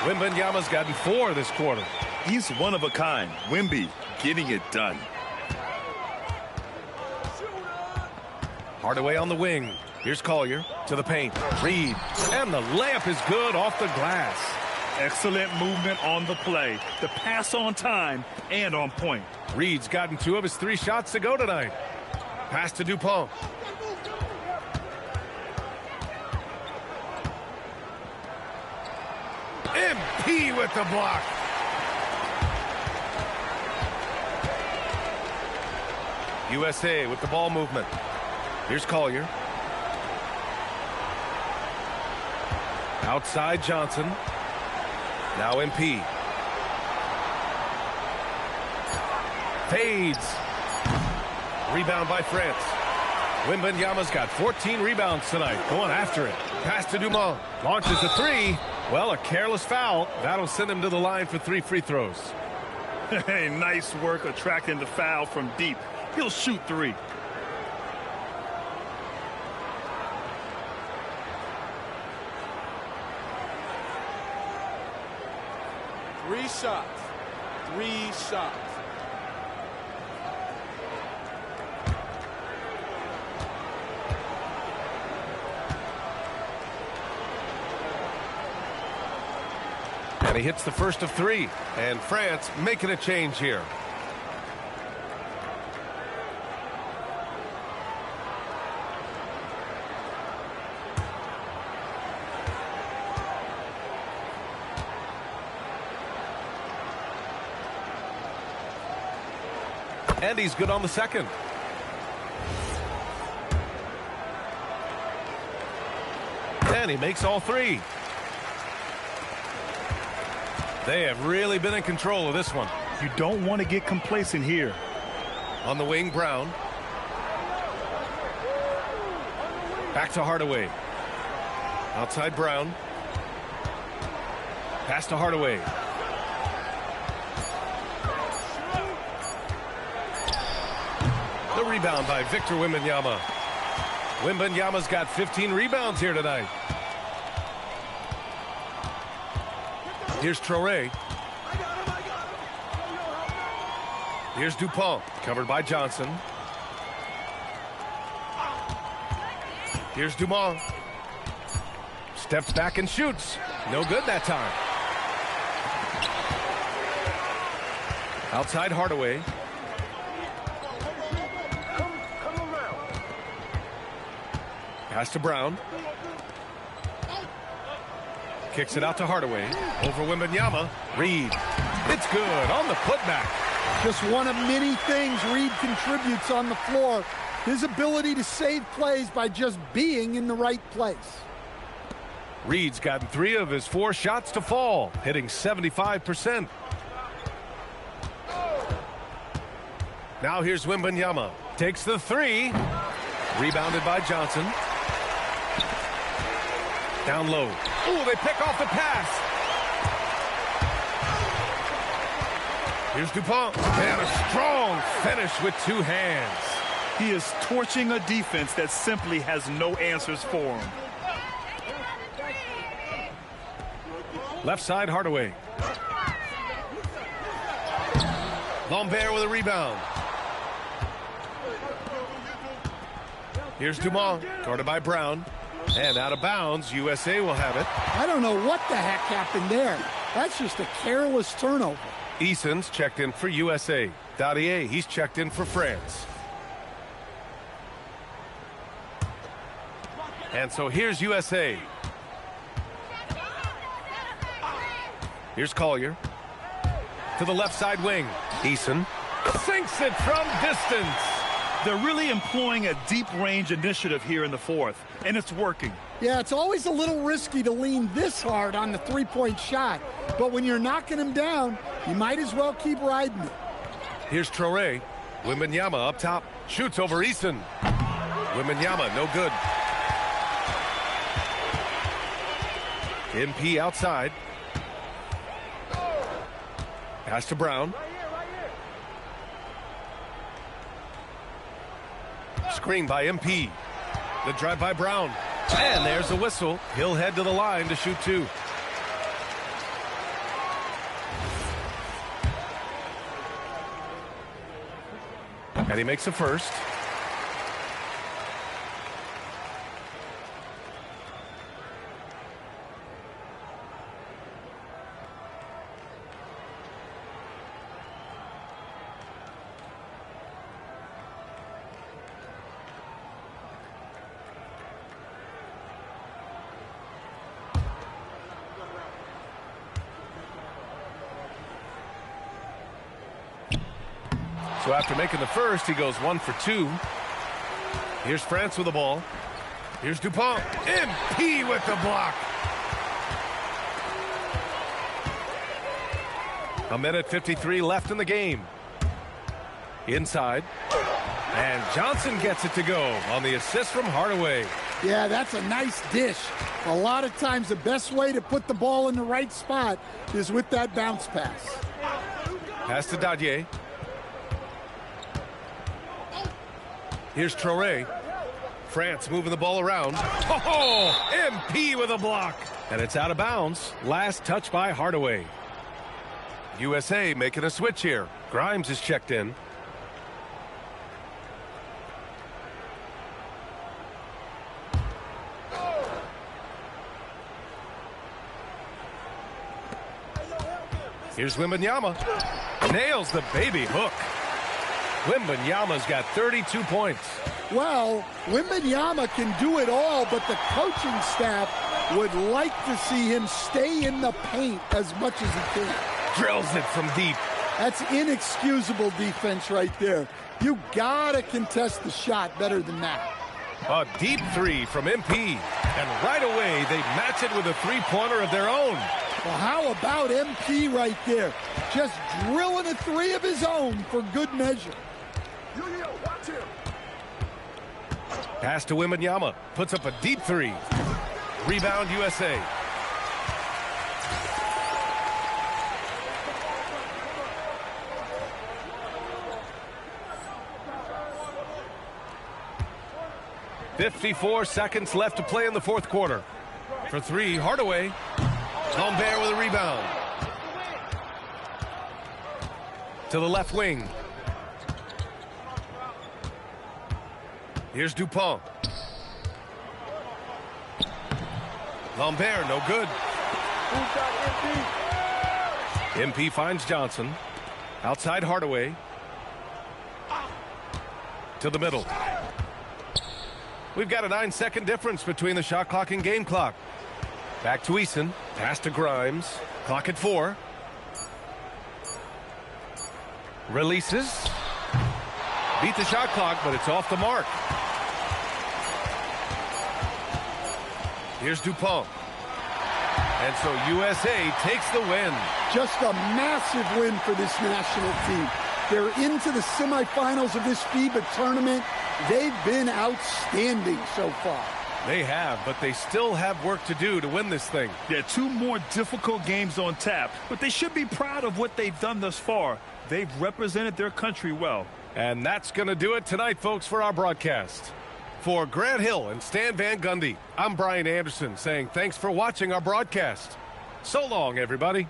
Wembanyama's gotten 4 this quarter. He's one of a kind. Wemby getting it done. Hardaway on the wing. Here's Collier to the paint. Reed. And the layup is good off the glass. Excellent movement on the play. The pass on time and on point. Reed's gotten 2 of his 3 shots to go tonight. Pass to Dupont. MP with the block. USA with the ball movement. Here's Collier. Outside Johnson. Now MP. Fades. Rebound by France. Wembanyama's got 14 rebounds tonight. Going after it. Pass to Dumont. Launches a 3. Well, a careless foul. That'll send him to the line for 3 free throws. Hey, nice work attracting the foul from deep. He'll shoot 3. Three shots. 3 shots. And he hits the first of 3. And France making a change here. And he's good on the second. And he makes all 3. They have really been in control of this one. You don't want to get complacent here. On the wing, Brown. Back to Hardaway. Outside Brown. Pass to Hardaway. The rebound by Victor Wembanyama. Wembanyama's got 15 rebounds here tonight. Here's Traore. Here's Dupont, covered by Johnson. Here's Dumont. Steps back and shoots. No good that time. Outside Hardaway. Pass to Brown. Kicks it out to Hardaway. Over Wembanyama. Reed. It's good on the putback. Just one of many things Reed contributes on the floor. His ability to save plays by just being in the right place. Reed's gotten 3 of his 4 shots to fall, hitting 75%. Now here's Wembanyama. Takes the 3. Rebounded by Johnson. Down low. Ooh, they pick off the pass. Here's Dupont. And a strong finish with 2 hands. He is torching a defense that simply has no answers for him. Left side, Hardaway. Lambert with a rebound. Here's Dumont, guarded by Brown. And out of bounds, USA will have it. I don't know what the heck happened there. That's just a careless turnover. Eason's checked in for USA. Dadier, he's checked in for France. And so here's USA. Here's Collier. To the left side wing. Eason sinks it from distance. They're really employing a deep range initiative here in the 4th, and it's working. Yeah, it's always a little risky to lean this hard on the three-point shot. But when you're knocking him down, you might as well keep riding it. Here's Traore. Wembanyama up top. Shoots over Eason. Wembanyama, no good. MP outside. Pass to Brown. Screen by MP. The drive by Brown. And there's a whistle. He'll head to the line to shoot 2. And he makes the first. So after making the first, he goes 1 for 2. Here's France with the ball. Here's Dupont. MP with the block. 1:53 left in the game. Inside. And Johnson gets it to go on the assist from Hardaway. Yeah, that's a nice dish. A lot of times the best way to put the ball in the right spot is with that bounce pass. Pass to Dadier. Here's Traore. France moving the ball around. Oh, MP with a block. And it's out of bounds. Last touch by Hardaway. USA making a switch here. Grimes is checked in. Here's Wembanyama. Nails the baby hook. Wembanyama's got 32 points. Well, Wembanyama can do it all, but the coaching staff would like to see him stay in the paint as much as he can. Drills it from deep. That's inexcusable defense right there. You gotta contest the shot better than that. A deep 3 from MP. And right away, they match it with a three-pointer of their own. Well, how about MP right there? Just drilling a 3 of his own for good measure. Pass to Wembanyama. Puts up a deep 3. Rebound USA. 54 seconds left to play in the fourth quarter. For three, Hardaway. Lambert with a rebound. To the left wing. Here's Dupont. Lambert, no good. MP finds Johnson. Outside Hardaway. To the middle. We've got a 9-second difference between the shot clock and game clock. Back to Eason. Pass to Grimes. Clock at 4. Releases. Beat the shot clock, but it's off the mark. Here's Dupont. And so USA takes the win. Just a massive win for this national team. They're into the semifinals of this FIBA tournament. They've been outstanding so far. They have, but they still have work to do to win this thing. Yeah, 2 more difficult games on tap, but they should be proud of what they've done thus far. They've represented their country well. And that's going to do it tonight, folks, for our broadcast. For Grant Hill and Stan Van Gundy, I'm Brian Anderson saying thanks for watching our broadcast. So long, everybody.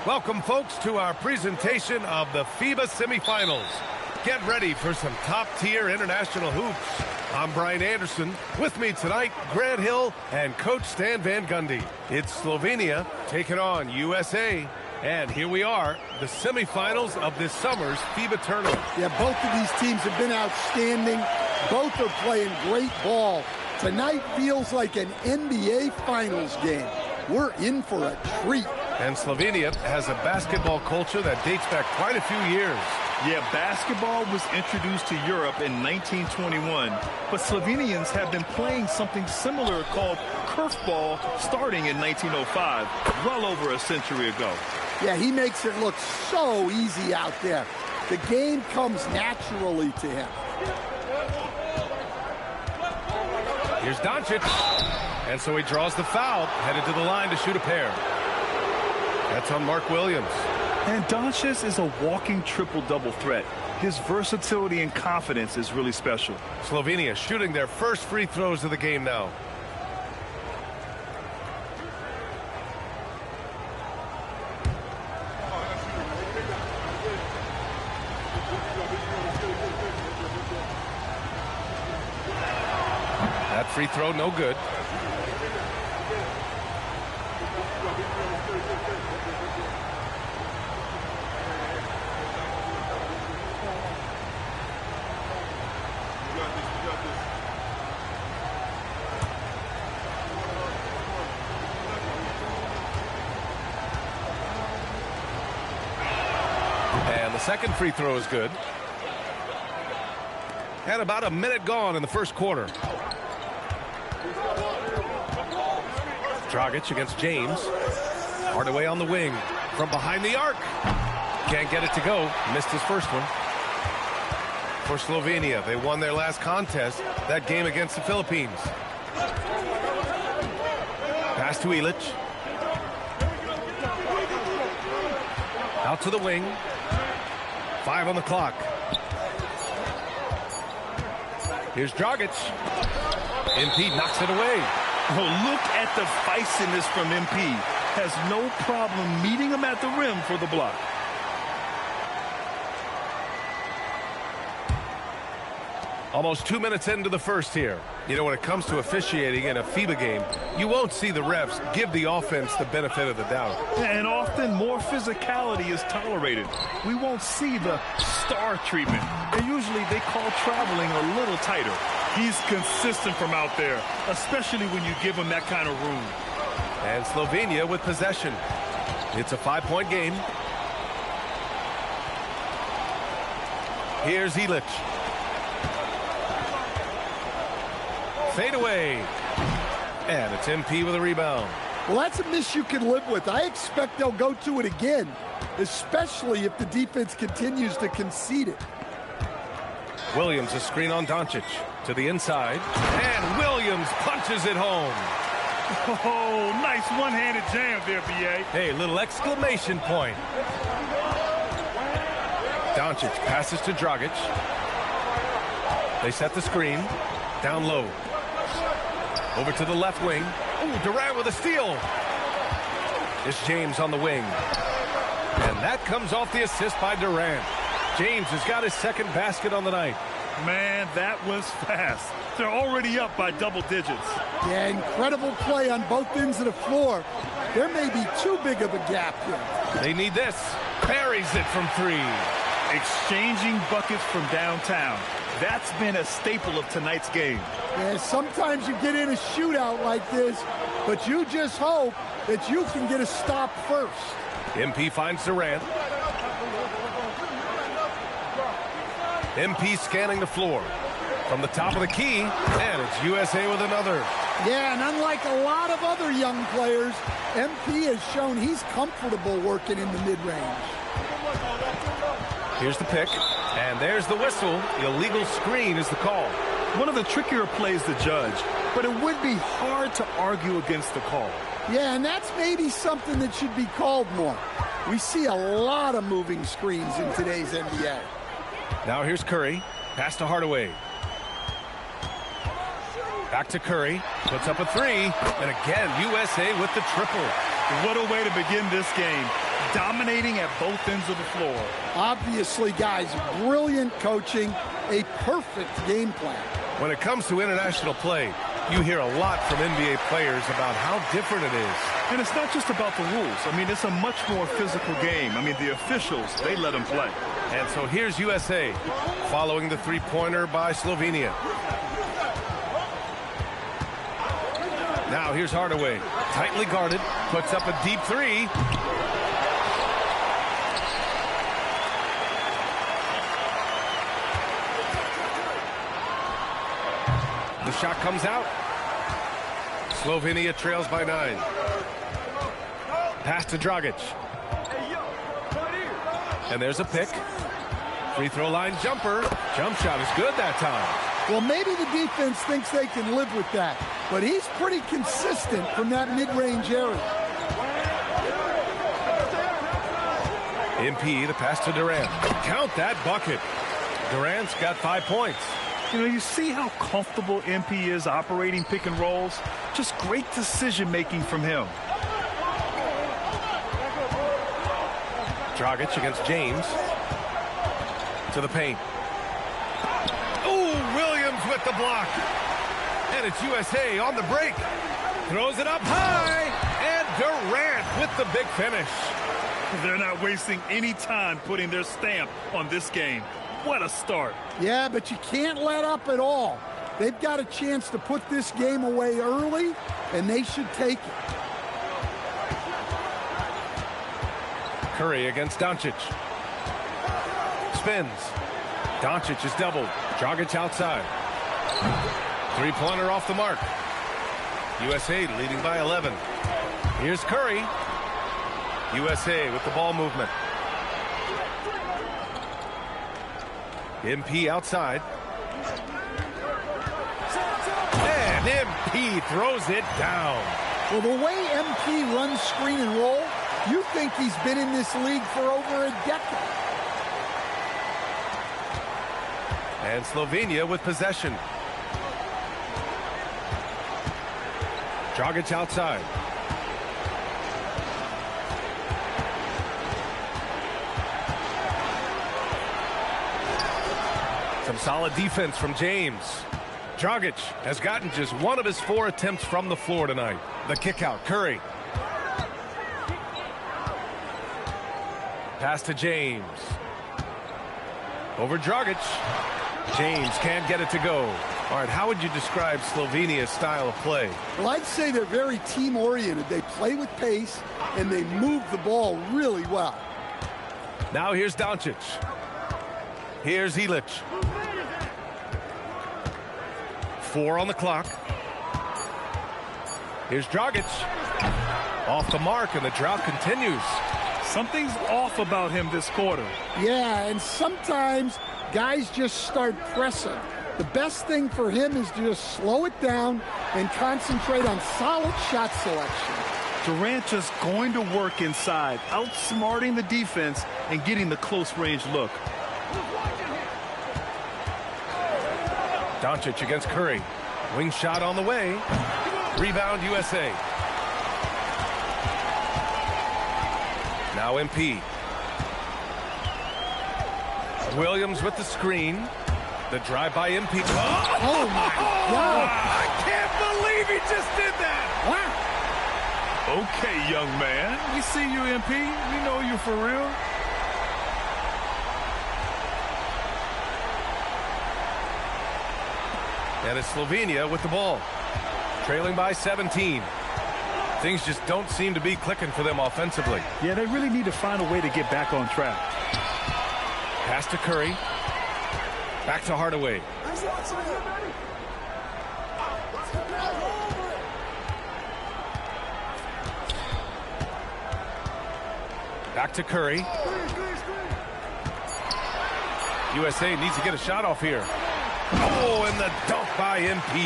Welcome, folks, to our presentation of the FIBA Semifinals. Get ready for some top-tier international hoops. I'm Brian Anderson. With me tonight, Grant Hill and Coach Stan Van Gundy. It's Slovenia taking on USA. And here we are, the semifinals of this summer's FIBA tournament. Yeah, both of these teams have been outstanding. Both are playing great ball. Tonight feels like an NBA Finals game. We're in for a treat. And Slovenia has a basketball culture that dates back quite a few years. Yeah, basketball was introduced to Europe in 1921, but Slovenians have been playing something similar called kerfball starting in 1905, well over a century ago. Yeah, he makes it look so easy out there. The game comes naturally to him. Here's Doncic. And so he draws the foul, headed to the line to shoot a pair. That's on Mark Williams. And Doncic is a walking triple-double threat. His versatility and confidence is really special. Slovenia shooting their first free throws of the game now. free throw, no good. And the second free throw is good. And about a minute gone in the first quarter. Dragic against James. Hardaway on the wing. From behind the arc. Can't get it to go. Missed his first one. For Slovenia, they won their last contest, that game against the Philippines. Pass to Ilic. Out to the wing. 5 on the clock. Here's Dragic. MP knocks it away. Oh, look at the feistiness from MP. Has no problem meeting him at the rim for the block. Almost 2 minutes into the first here. You know, when it comes to officiating in a FIBA game, you won't see the refs give the offense the benefit of the doubt. And often more physicality is tolerated. We won't see the star treatment. And usually they call traveling a little tighter. He's consistent from out there, especially when you give him that kind of room. And Slovenia with possession. It's a 5-point game. Here's Ilic. Fade away. And it's MP with a rebound. Well, that's a miss you can live with. I expect they'll go to it again, especially if the defense continues to concede it. Williams, a screen on Doncic. To the inside. And Williams punches it home. Oh, nice one-handed jam there, BA. Hey, little exclamation point. Doncic passes to Dragic. They set the screen. Down low. Over to the left wing. Ooh, Durant with a steal. It's James on the wing. And that comes off the assist by Durant. James has got his second basket on the night. Man, that was fast. They're already up by double digits. Yeah, incredible play on both ends of the floor. There may be too big of a gap here. They need this. Buries it from 3. Exchanging buckets from downtown. That's been a staple of tonight's game. Yeah, sometimes you get in a shootout like this, but you just hope that you can get a stop first. MP finds Durant. MP scanning the floor. From the top of the key, and it's USA with another. Yeah, and unlike a lot of other young players, MP has shown he's comfortable working in the mid-range. Here's the pick, and there's the whistle. Illegal screen is the call. One of the trickier plays to judge, but it would be hard to argue against the call. Yeah, and that's maybe something that should be called more. We see a lot of moving screens in today's NBA. Now here's Curry. Pass to Hardaway. Back to Curry. Puts up a 3. And again, USA with the triple. What a way to begin this game. Dominating at both ends of the floor. Obviously, guys, brilliant coaching. A perfect game plan. When it comes to international play, you hear a lot from NBA players about how different it is. And it's not just about the rules. I mean, it's a much more physical game. I mean, the officials, they let them play. And so here's USA following the three-pointer by Slovenia. Now here's Hardaway. Tightly guarded. Puts up a deep 3. The shot comes out. Slovenia trails by 9. Pass to Dragic. And there's a pick. Free throw line jumper. Jump shot is good that time. Well, maybe the defense thinks they can live with that, but he's pretty consistent from that mid-range area. MP, the pass to Durant. Count that bucket. Durant's got 5 points. You know, you see how comfortable MP is operating pick and rolls? Just great decision-making from him. Dragic against James. To the paint. Ooh, Williams with the block. And it's USA on the break. Throws it up high. And Durant with the big finish. They're not wasting any time putting their stamp on this game. What a start. Yeah, but you can't let up at all. They've got a chance to put this game away early, and they should take it. Curry against Doncic. Spins. Doncic is doubled. Dragic outside. Three-pointer off the mark. USA leading by 11. Here's Curry. USA with the ball movement. MP outside. And MP throws it down. Well, the way MP runs screen and roll, you think he's been in this league for over a decade. And Slovenia with possession. Dragic outside. Some solid defense from James. Dragic has gotten just one of his 4 attempts from the floor tonight. The kick out, Curry. Pass to James. Over Dragic. James can't get it to go. All right, how would you describe Slovenia's style of play? Well, I'd say they're very team-oriented. They play with pace, and they move the ball really well. Now here's Doncic. Here's Ilic. 4 on the clock. Here's Dragic. Off the mark, and the drought continues. Something's off about him this quarter. Yeah, and sometimes guys just start pressing. The best thing for him is to just slow it down and concentrate on solid shot selection. Durant just going to work inside, outsmarting the defense and getting the close-range look. Doncic against Curry. Wing shot on the way. Rebound USA. Now MP. Williams with the screen. The drive by MP. Oh, my God. I can't believe he just did that. Wow. Okay, young man. We see you, MP. We know you for real. And it's Slovenia with the ball. Trailing by 17. Things just don't seem to be clicking for them offensively. Yeah, they really need to find a way to get back on track. Pass to Curry. Back to Hardaway. Back to Curry. USA needs to get a shot off here. Oh, and the dunk by MP.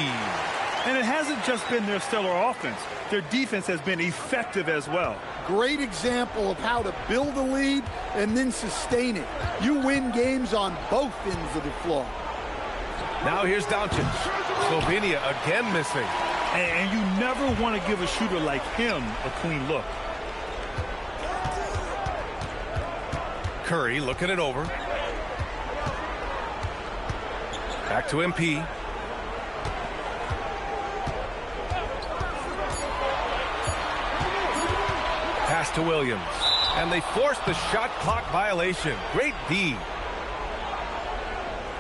And it hasn't just been their stellar offense. Their defense has been effective as well. Great example of how to build a lead and then sustain it. You win games on both ends of the floor. Now here's Doncic. Slovenia again missing. And you never want to give a shooter like him a clean look. Curry looking it over. Back to MP. Pass to Williams. And they force the shot clock violation. Great D.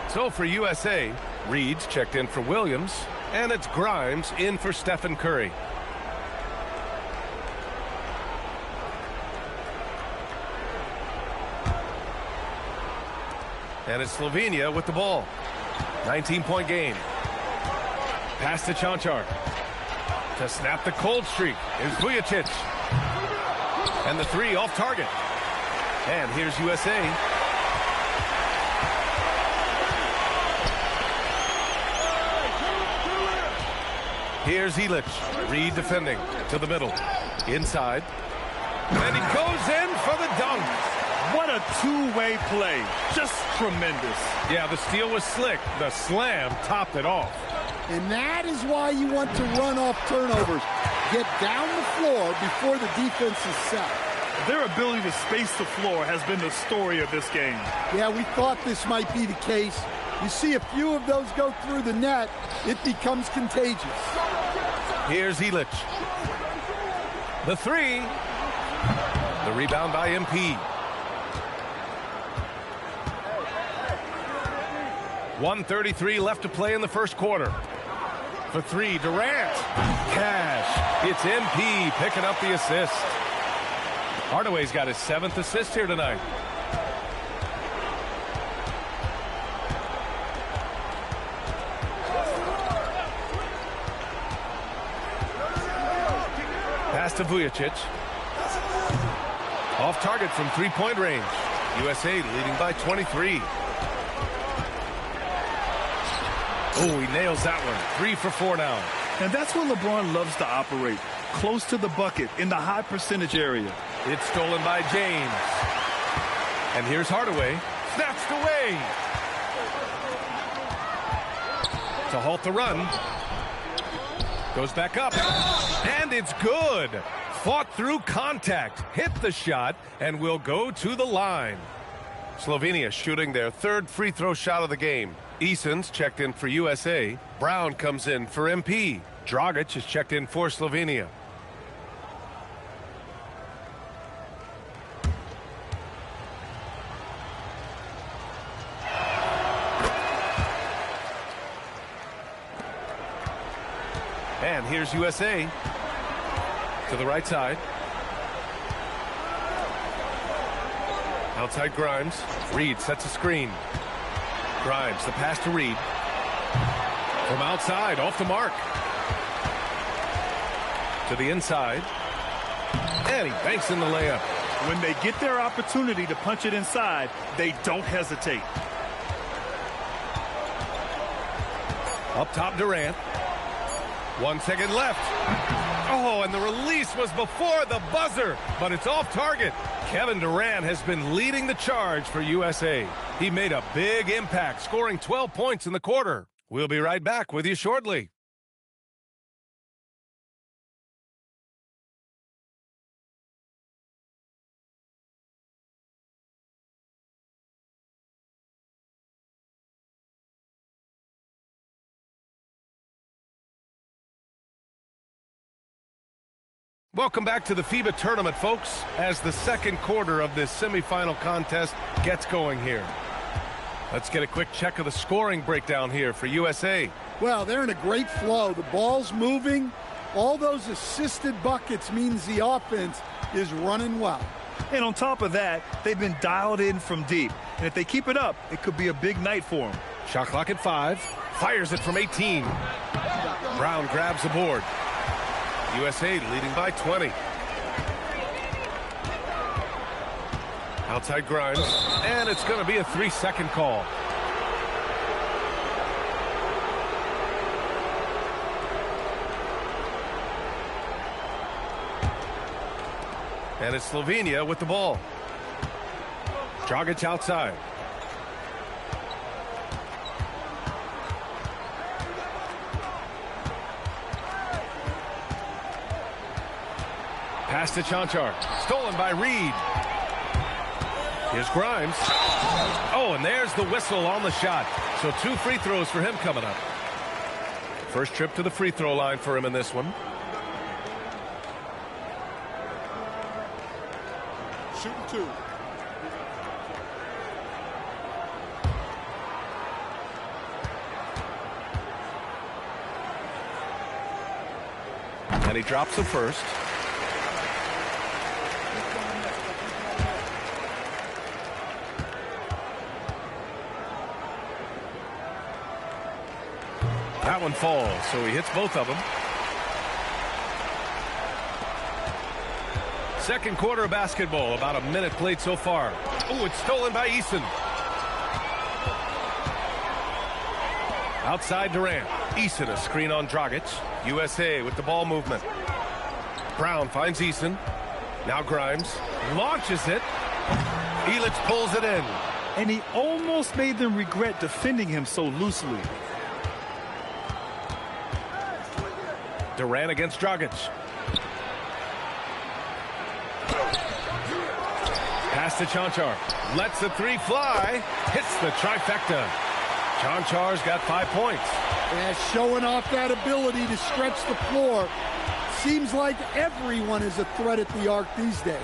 So for USA, Reed's checked in for Williams. And it's Grimes in for Steph and Curry. And it's Slovenia with the ball. 19-point game. Pass to Chanchar. To snap the cold streak is Vujacic. And the 3 off target. And here's USA. Here's Ilic. Reed defending to the middle. Inside. And he goes in for the dunk. What a two-way play. Just tremendous. Yeah, the steal was slick. The slam topped it off. And that is why you want to run off turnovers. Get down the floor before the defense is set. Their ability to space the floor has been the story of this game. Yeah, we thought this might be the case. You see a few of those go through the net, it becomes contagious. Here's Ziaire. The three. The rebound by MP. 1:33 left to play in the first quarter. For three, Durant. Cash. It's MP picking up the assist. Hardaway's got his 7th assist here tonight. Pass to Vujacic. Off target from three-point range. USA leading by 23. Oh, he nails that one. 3 for 4 now. And that's where LeBron loves to operate. Close to the bucket in the high percentage area. It's stolen by James. And here's Hardaway. Snatched away. To halt the run. Goes back up. And it's good. Fought through contact. Hit the shot and will go to the line. Slovenia shooting their 3rd free throw shot of the game. Eason's checked in for USA. Brown comes in for MP. Dragic is checked in for Slovenia. And here's USA to the right side. Outside Grimes. Reed sets a screen. Grimes, the pass to Reed. From outside, off the mark. To the inside. And he banks in the layup. When they get their opportunity to punch it inside, they don't hesitate. Up top, Durant. 1 second left. Oh, and the release was before the buzzer, but it's off target. Kevin Durant has been leading the charge for USA. He made a big impact, scoring 12 points in the quarter. We'll be right back with you shortly. Welcome back to the FIBA tournament, folks, as the second quarter of this semifinal contest gets going here. Let's get a quick check of the scoring breakdown here for USA. Well, they're in a great flow. The ball's moving. All those assisted buckets means the offense is running well. And on top of that, they've been dialed in from deep. And if they keep it up, it could be a big night for them. Shot clock at 5. Fires it from 18. Brown grabs the board. USA leading by 20. Outside Grimes. And it's going to be a 3-second call. And it's Slovenia with the ball. Dragic outside. Pass to Chanchar. Stolen by Reed. Here's Grimes. Oh, and there's the whistle on the shot. So 2 free throws for him coming up. First trip to the free throw line for him in this one. Shooting 2. And he drops the first. That one falls, so he hits both of them. Second quarter of basketball, about a minute played so far. Oh, it's stolen by Eason. Outside Durant. Eason, a screen on Dragic. USA with the ball movement. Brown finds Eason. Now Grimes launches it. Ziaire pulls it in. And he almost made them regret defending him so loosely. Durant against Dragic. Pass to Chanchar. Lets the 3 fly. Hits the trifecta. Chanchar's got 5 points. Yeah, showing off that ability to stretch the floor. Seems like everyone is a threat at the arc these days.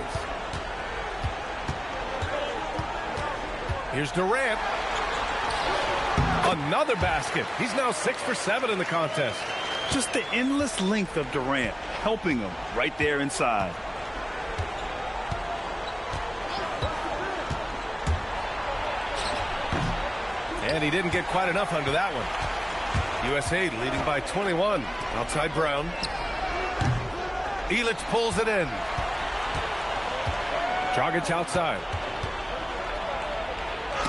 Here's Durant. Another basket. He's now 6 for 7 in the contest. Just the endless length of Durant, helping him right there inside. And he didn't get quite enough under that one. USA leading by 21. Outside Brown. Ilic pulls it in. Dragic outside.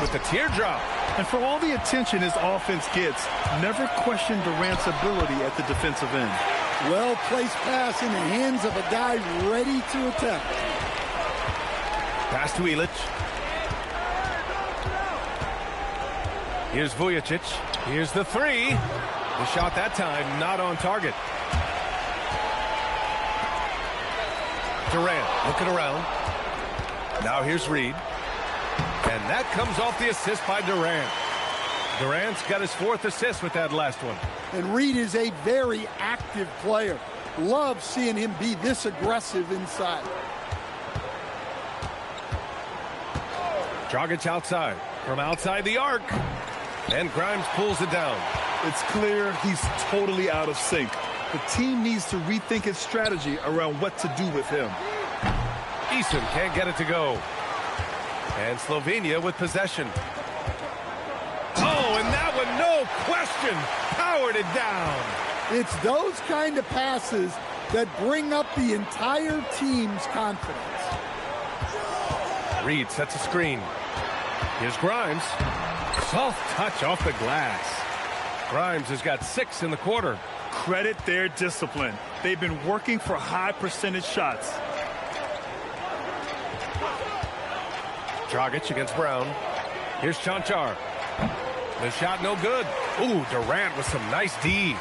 With the teardrop. And for all the attention his offense gets, never question Durant's ability at the defensive end. Well-placed pass in the hands of a guy ready to attempt. Pass to Ilic. Here's Vujicic. Here's the three. The shot that time not on target. Durant looking around. Now here's Reed. And that comes off the assist by Durant. Durant's got his 4th assist with that last one. And Reed is a very active player. Love seeing him be this aggressive inside. Dragic outside. From outside the arc. And Grimes pulls it down. It's clear he's totally out of sync. The team needs to rethink its strategy around what to do with him. Eason can't get it to go. And Slovenia with possession. Oh, and that one, no question, powered it down. It's those kind of passes that bring up the entire team's confidence. Reed sets a screen. Here's Grimes. Soft touch off the glass. Grimes has got 6 in the quarter. Credit their discipline. They've been working for high percentage shots. Dragic against Brown. Here's Chanchar. The shot no good. Ooh, Durant with some nice D.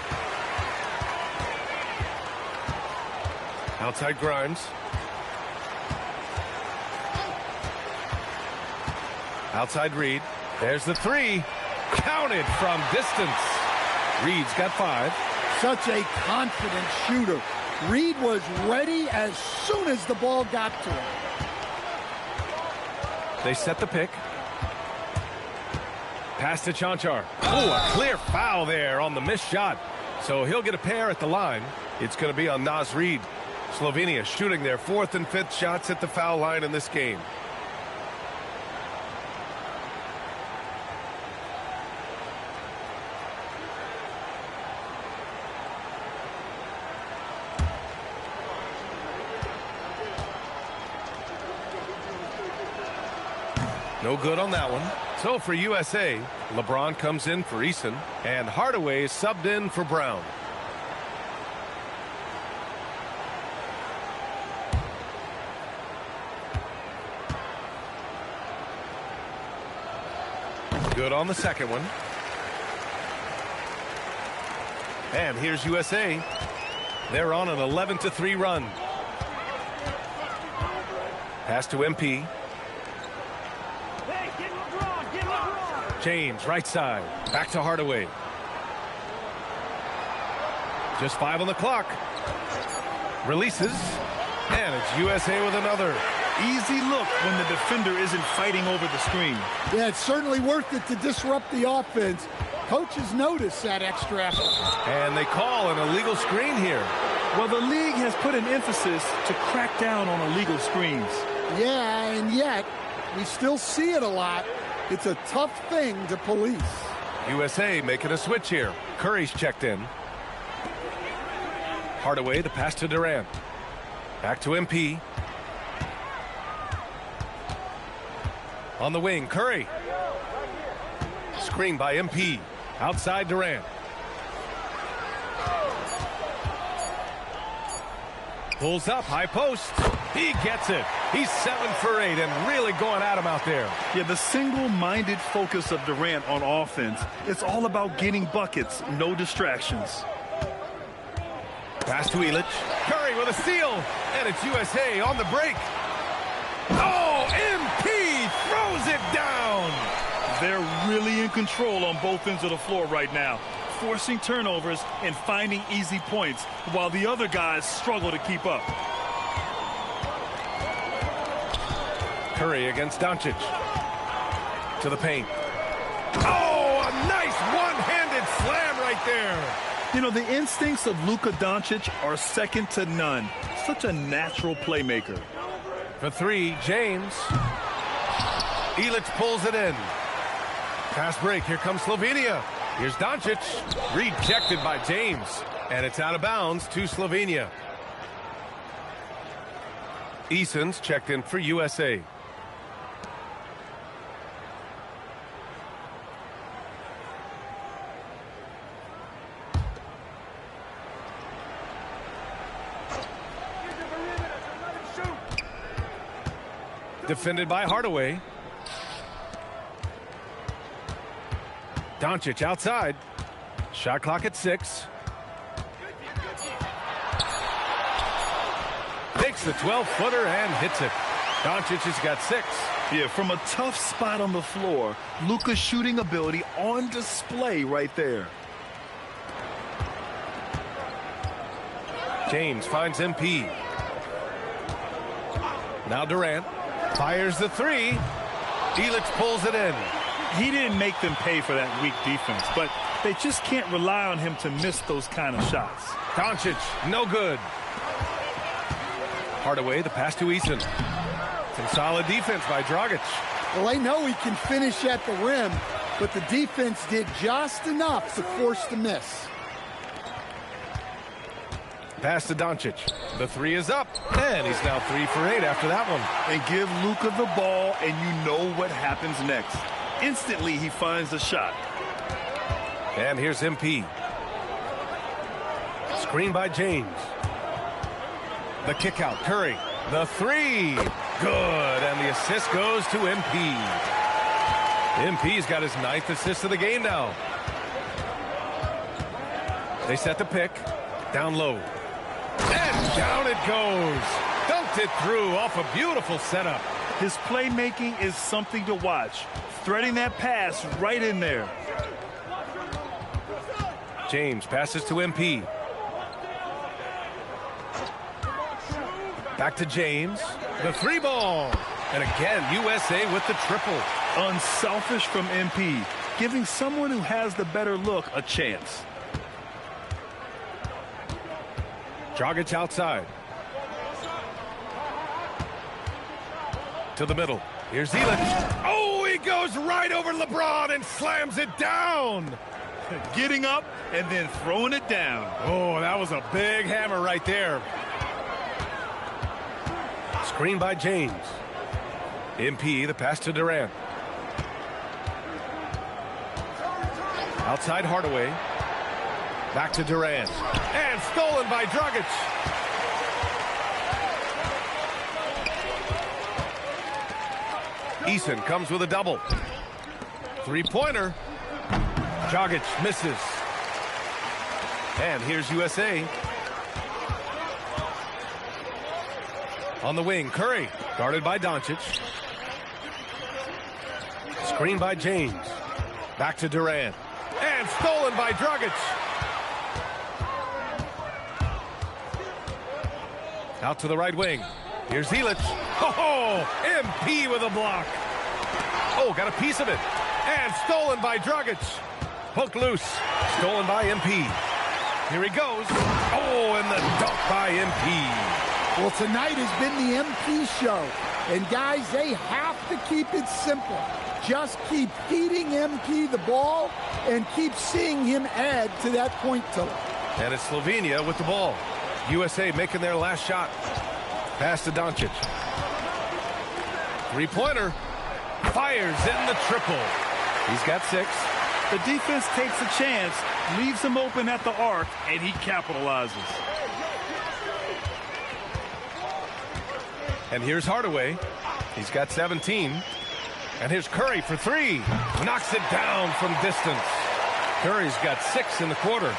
Outside Grimes. Outside Reed. There's the three. Counted from distance. Reed's got 5. Such a confident shooter. Reed was ready as soon as the ball got to him. They set the pick. Pass to Chanchar. Oh, a clear foul there on the missed shot. So he'll get a pair at the line. It's going to be on Naz Reid. Slovenia shooting their 4th and 5th shots at the foul line in this game. No good on that one. So for USA, LeBron comes in for Eason, and Hardaway is subbed in for Brown. Good on the second one. And here's USA. They're on an 11-3 run. Pass to MP. James, right side. Back to Hardaway. Just 5 on the clock. Releases. And it's USA with another. Easy look when the defender isn't fighting over the screen. Yeah, it's certainly worth it to disrupt the offense. Coaches notice that extra effort. And they call an illegal screen here. Well, the league has put an emphasis to crack down on illegal screens. Yeah, and yet we still see it a lot. It's a tough thing to police. USA making a switch here. Curry's checked in. Hardaway, the pass to Durant. Back to MP. On the wing, Curry. Screen by MP. Outside Durant. Pulls up, high post. He gets it. He's 7 for 8 and really going at him out there. Yeah, the single-minded focus of Durant on offense. It's all about getting buckets, no distractions. Pass to Ilic. Curry with a steal. And it's USA on the break. Oh, MP throws it down. They're really in control on both ends of the floor right now, forcing turnovers and finding easy points while the other guys struggle to keep up. Curry against Doncic. To the paint. Oh, a nice one-handed slam right there. You know, the instincts of Luka Doncic are second to none. Such a natural playmaker. For three, James. Ilic pulls it in. Pass break. Here comes Slovenia. Here's Doncic. Rejected by James. And it's out of bounds to Slovenia. Eason's checked in for USA. Defended by Hardaway. Doncic outside. Shot clock at 6. Takes the 12-footer and hits it. Doncic has got 6. Yeah, from a tough spot on the floor, Luka's shooting ability on display right there. James finds MP. Now Durant. Fires the 3. Ilic pulls it in. He didn't make them pay for that weak defense, but they just can't rely on him to miss those kind of shots. Doncic, no good. Hardaway, the pass to Eason. Some solid defense by Dragic. Well, they know he can finish at the rim, but the defense did just enough to force the miss. Pass to Doncic. The 3 is up, and he's now 3 for 8 after that one. And give Luka the ball, and you know what happens next. Instantly, he finds the shot. And here's MP. Screen by James. The kick out, Curry. The 3. Good, and the assist goes to MP. MP's got his 9th assist of the game now. They set the pick. Down low. And down it goes. Dunked it through off a beautiful setup. His playmaking is something to watch. Threading that pass right in there. James passes to MP. Back to James. The 3 ball. And again, USA with the triple. Unselfish from MP, giving someone who has the better look a chance. Dragic outside. To the middle. Here's Ilic. Oh, he goes right over LeBron and slams it down. Getting up and then throwing it down. Oh, that was a big hammer right there. Screen by James. MP, the pass to Durant. Outside Hardaway. Back to Durant. And stolen by Dragic. Eason comes with a double. 3-pointer. Dragic misses. And here's USA. On the wing, Curry. Guarded by Doncic. Screen by James. Back to Durant. And stolen by Dragic. Out to the right wing. Here's Ilic. Oh, MP with a block. Oh, got a piece of it. And stolen by Dragic. Hook loose. Stolen by MP. Here he goes. Oh, and the dunk by MP. Well, tonight has been the MP show. And, guys, they have to keep it simple. Just keep feeding MP the ball and keep seeing him add to that point total. And it's Slovenia with the ball. USA making their last shot. Pass to Doncic. 3-pointer. Fires in the triple. He's got 6. The defense takes a chance, leaves him open at the arc, and he capitalizes. And here's Hardaway. He's got 17. And here's Curry for 3. Knocks it down from distance. Curry's got 6 in the quarter.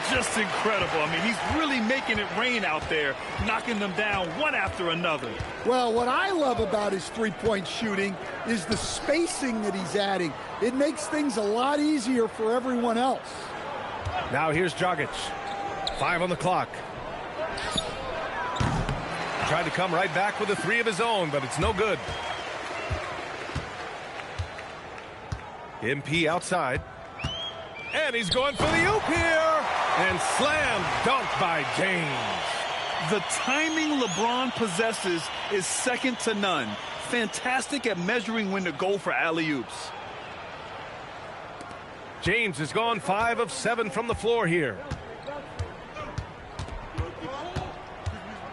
Just incredible. I mean, he's really making it rain out there, knocking them down one after another. Well, what I love about his three-point shooting is the spacing that he's adding. It makes things a lot easier for everyone else. Now here's Dragic. 5 on the clock. Tried to come right back with a three of his own, but it's no good. MP outside. And he's going for the oop here. And slam dunk by James. The timing LeBron possesses is second to none. Fantastic at measuring when to go for alley-oops. James has gone 5 of 7 from the floor here.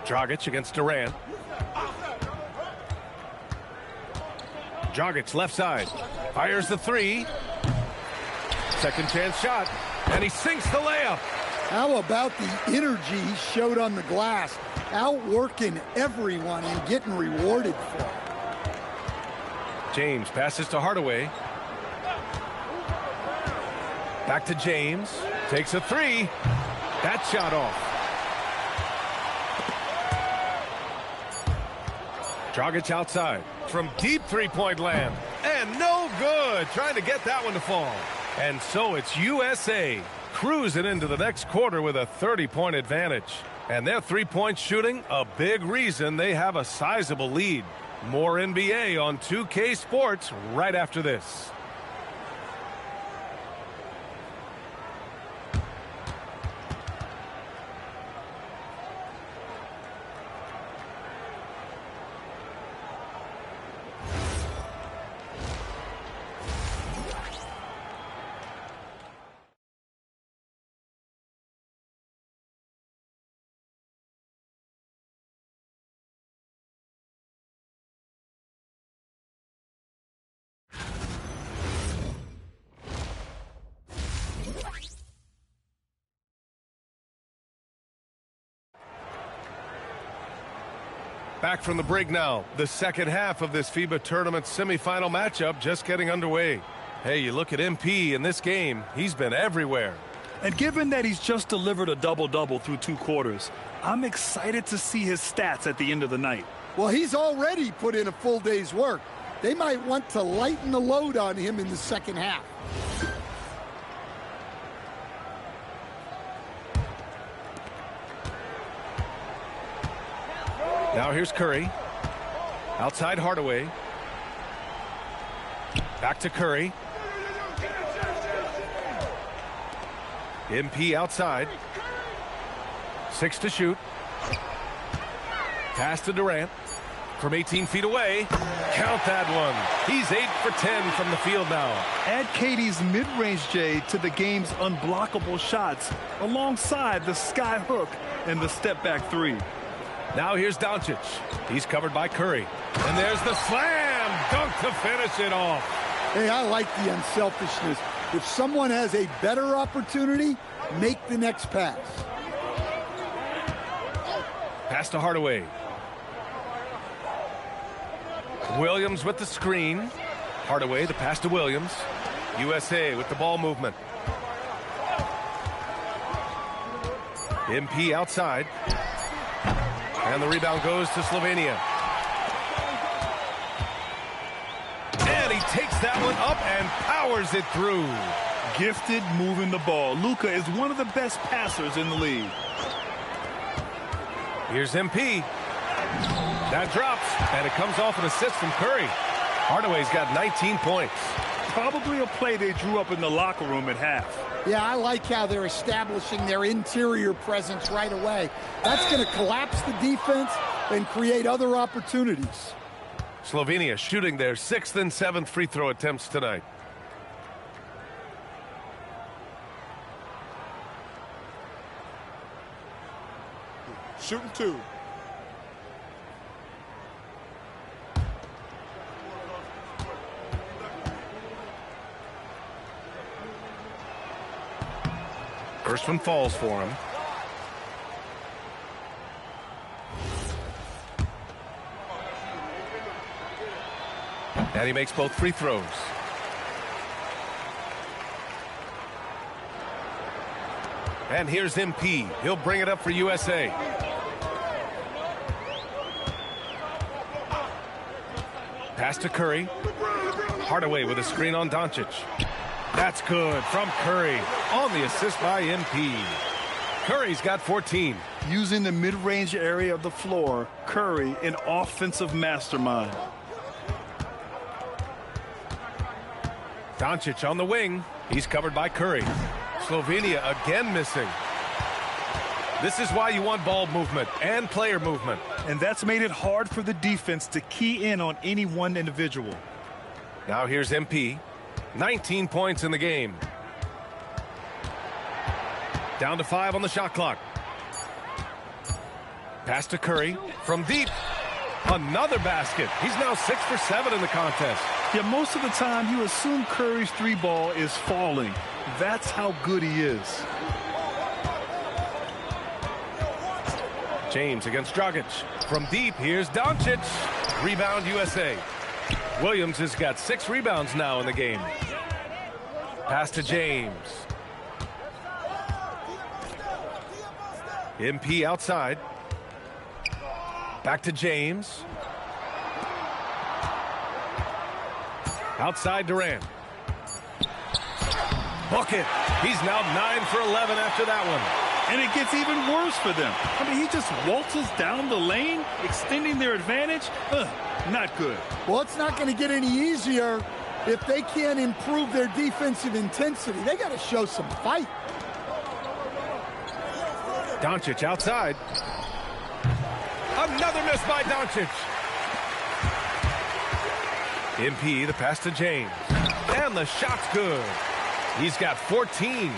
Dragic against Durant. Dragic left side. Fires the three. Second chance shot. And he sinks the layup. How about the energy he showed on the glass? Outworking everyone and getting rewarded for it. James passes to Hardaway. Back to James. Takes a three. That shot off. Dragic outside from deep three-point land. And no good. Trying to get that one to fall. And so it's USA cruising into the next quarter with a 30-point advantage. And their three-point shooting, a big reason they have a sizable lead. More NBA on 2K Sports right after this. Back from the break now. The second half of this FIBA tournament semifinal matchup just getting underway. Hey, you look at MP in this game, he's been everywhere. And given that he's just delivered a double-double through 2 quarters, I'm excited to see his stats at the end of the night. Well, he's already put in a full day's work. They might want to lighten the load on him in the second half. Now here's Curry. Outside Hardaway. Back to Curry. MP outside. 6 to shoot. Pass to Durant. From 18 feet away. Count that one. He's 8 for 10 from the field now. Add KD's mid-range J to the game's unblockable shots alongside the sky hook and the step-back three. Now here's Doncic. He's covered by Curry. And there's the slam dunk to finish it off. Hey, I like the unselfishness. If someone has a better opportunity, make the next pass. Pass to Hardaway. Williams with the screen. Hardaway, the pass to Williams. USA with the ball movement. MP outside. And the rebound goes to Slovenia. And he takes that one up and powers it through. Gifted moving the ball. Luka is one of the best passers in the league. Here's MP. That drops, and it comes off an assist from Curry. Hardaway's got 19 points. Probably a play they drew up in the locker room at half. Yeah, I like how they're establishing their interior presence right away. That's going to collapse the defense and create other opportunities. Slovenia shooting their 6th and 7th free throw attempts tonight. Shooting 2. First one falls for him. And he makes both free throws. And here's MP. He'll bring it up for USA. Pass to Curry. Hardaway with a screen on Doncic. That's good from Curry on the assist by MP. Curry's got 14. Using the mid-range area of the floor, Curry, an offensive mastermind. Doncic on the wing. He's covered by Curry. Slovenia again missing. This is why you want ball movement and player movement. And that's made it hard for the defense to key in on any one individual. Now here's MP. 19 points in the game. Down to 5 on the shot clock. Pass to Curry from deep. Another basket. He's now 6 for 7 in the contest. Yeah, most of the time you assume Curry's three ball is falling. That's how good he is. James against Dragic. From deep, here's Doncic. Rebound USA. Williams has got 6 rebounds now in the game. Pass to James. MP outside. Back to James. Outside Durant. Bucket. He's now 9 for 11 after that one. And it gets even worse for them. I mean, he just waltzes down the lane, extending their advantage. Not good. Well, it's not going to get any easier if they can't improve their defensive intensity. They got to show some fight. Doncic outside. Another miss by Doncic. MP, the pass to James. And the shot's good. He's got 14.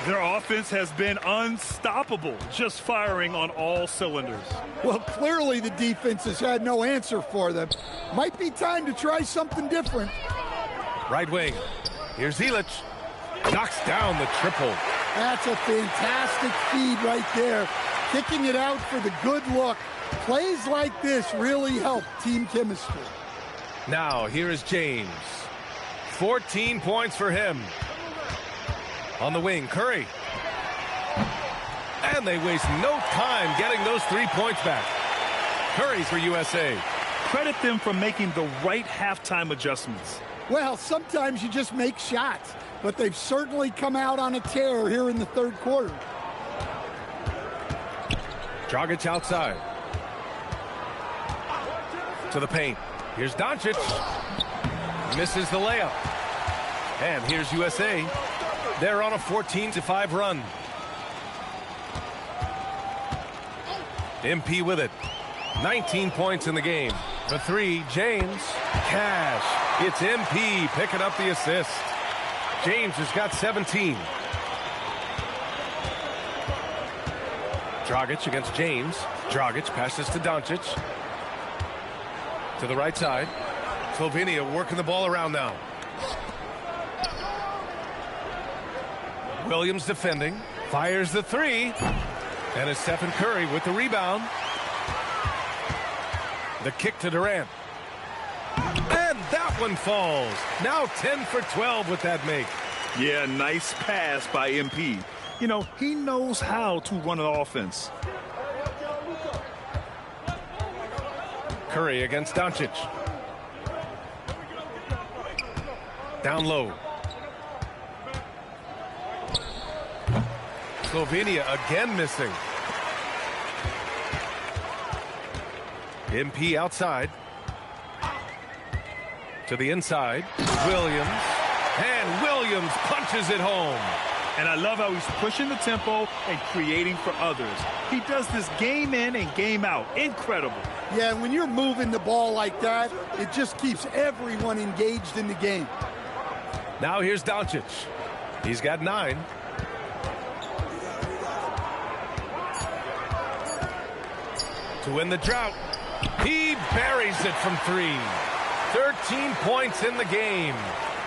Their offense has been unstoppable, just firing on all cylinders. Well, clearly the defense has had no answer for them. Might be time to try something different. Right wing. Here's Ziaire. Knocks down the triple. That's a fantastic feed right there. Kicking it out for the good look. Plays like this really help team chemistry. Now, here is James. 14 points for him. On the wing, Curry. And they waste no time getting those 3 points back. Curry for USA. Credit them for making the right halftime adjustments. Well, sometimes you just make shots, but they've certainly come out on a tear here in the third quarter. Dragic outside. To the paint. Here's Doncic. Misses the layup. And here's USA. They're on a 14-5 run. MP with it. 19 points in the game. For 3, James. Cash. It's MP picking up the assist. James has got 17. Dragic against James. Dragic passes to Doncic. To the right side. Slovenia working the ball around now. Williams defending. Fires the 3. And it's Steph and Curry with the rebound. The kick to Durant. And that one falls. Now 10 for 12 with that make. Yeah, nice pass by MP. You know, he knows how to run an offense. Curry against Doncic. Down low. Slovenia again missing. MP outside. To the inside. Williams. And Williams punches it home. And I love how he's pushing the tempo and creating for others. He does this game in and game out. Incredible. Yeah, when you're moving the ball like that, it just keeps everyone engaged in the game. Now here's Doncic. He's got 9. To win the drought. He buries it from 3. 13 points in the game.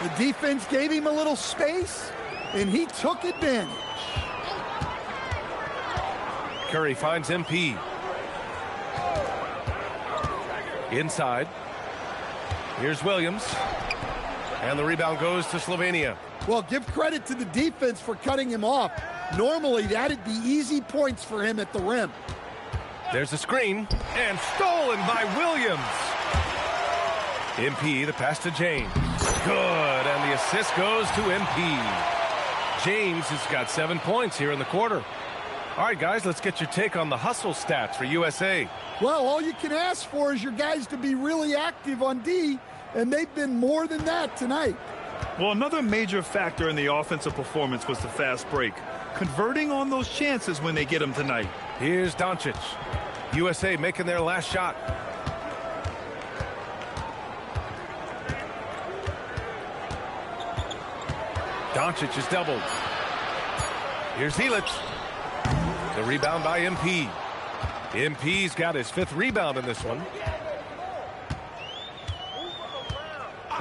The defense gave him a little space, and he took advantage. Curry finds MP. Inside. Here's Williams. And the rebound goes to Slovenia. Well, give credit to the defense for cutting him off. Normally, that'd be easy points for him at the rim. There's a screen, and stolen by Williams. MP, the pass to James. Good, and the assist goes to MP. James has got 7 points here in the quarter. All right, guys, let's get your take on the hustle stats for USA. Well, all you can ask for is your guys to be really active on D, and they've been more than that tonight. Well, another major factor in the offensive performance was the fast break. Converting on those chances when they get them tonight. Here's Doncic. USA making their last shot. Doncic is doubled. Here's Helitz. The rebound by MP. MP's got his 5th rebound in this one.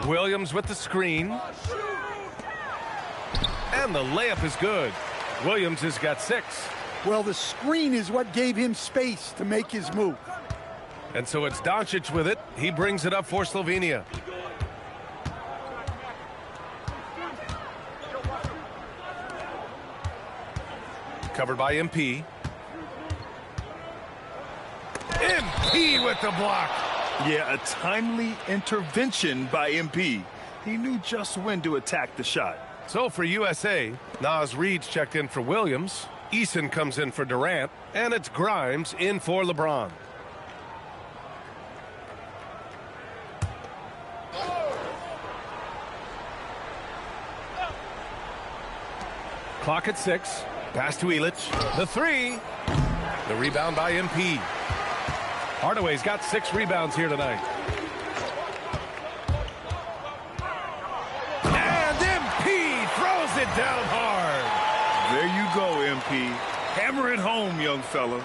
Williams with the screen. And the layup is good. Williams has got 6. Well, the screen is what gave him space to make his move. And so it's Doncic with it. He brings it up for Slovenia. Covered by MP. MP with the block. Yeah, a timely intervention by MP. He knew just when to attack the shot. So for USA, Naz Reid's checked in for Williams. Eason comes in for Durant. And it's Grimes in for LeBron. Clock at 6. Pass to Illich. The 3. The rebound by MP. Hardaway's got 6 rebounds here tonight. And MP throws it down hard. There you go, MP. Hammer it home, young fella.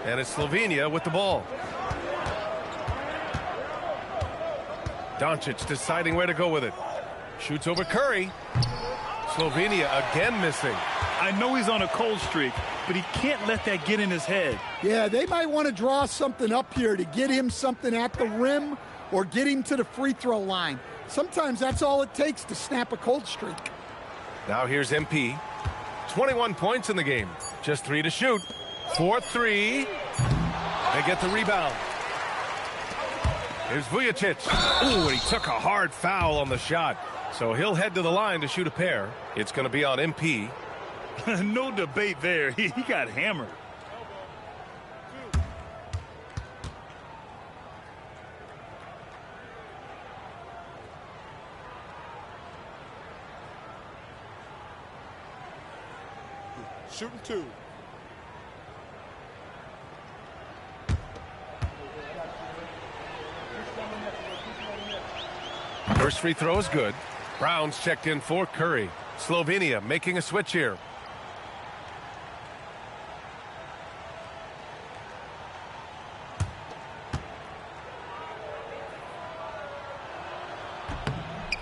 And it's Slovenia with the ball. Doncic deciding where to go with it. Shoots over Curry. Slovenia again missing. I know he's on a cold streak, but he can't let that get in his head. Yeah, they might want to draw something up here to get him something at the rim or get him to the free throw line. Sometimes that's all it takes to snap a cold streak. Now here's MP. 21 points in the game. Just 3 to shoot. 4-3. They get the rebound. Here's Vujacic. Ooh, and he took a hard foul on the shot. So he'll head to the line to shoot a pair. It's going to be on MP. No debate there. He got hammered. Shooting 2. First free throw is good. Brown's checked in for Curry. Slovenia making a switch here.